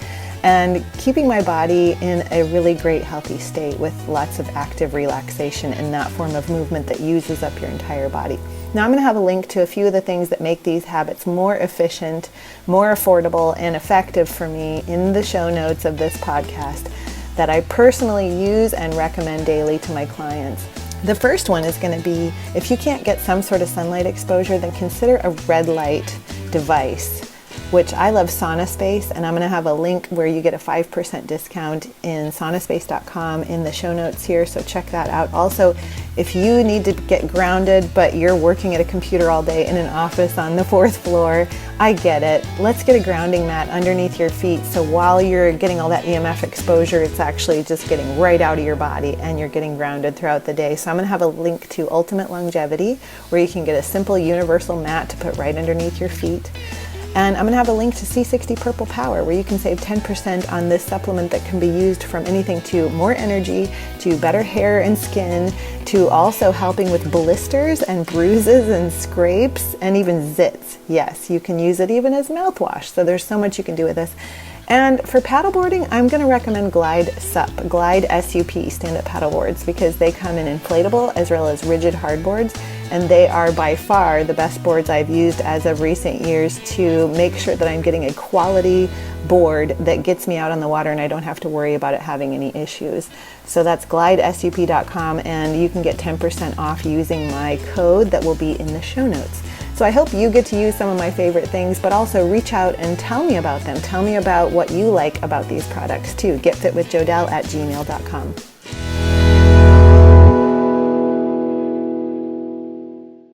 and keeping my body in a really great healthy state with lots of active relaxation in that form of movement that uses up your entire body. Now I'm going to have a link to a few of the things that make these habits more efficient, more affordable, and effective for me in the show notes of this podcast that I personally use and recommend daily to my clients. The first one is going to be, if you can't get some sort of sunlight exposure, then consider a red light device, which I love SaunaSpace, and I'm going to have a link where you get a 5% discount in saunaspace.com in the show notes here, so check that out. Also, if you need to get grounded, but you're working at a computer all day in an office on the 4th floor, I get it. Let's get a grounding mat underneath your feet, so while you're getting all that EMF exposure, it's actually just getting right out of your body and you're getting grounded throughout the day. So I'm going to have a link to Ultimate Longevity, where you can get a simple universal mat to put right underneath your feet. And I'm going to have a link to C60 Purple Power, where you can save 10% on this supplement that can be used from anything to more energy, to better hair and skin, to also helping with blisters and bruises and scrapes, and even zits. Yes, you can use it even as mouthwash. So there's so much you can do with this. And for paddleboarding, I'm going to recommend Glide SUP, Glide SUP, stand-up paddleboards, because they come in inflatable as well as rigid hardboards, and they are by far the best boards I've used as of recent years to make sure that I'm getting a quality board that gets me out on the water and I don't have to worry about it having any issues. So that's glidesup.com, and you can get 10% off using my code that will be in the show notes. So I hope you get to use some of my favorite things, but also reach out and tell me about them. Tell me about what you like about these products too. Getfitwithjodelle@gmail.com.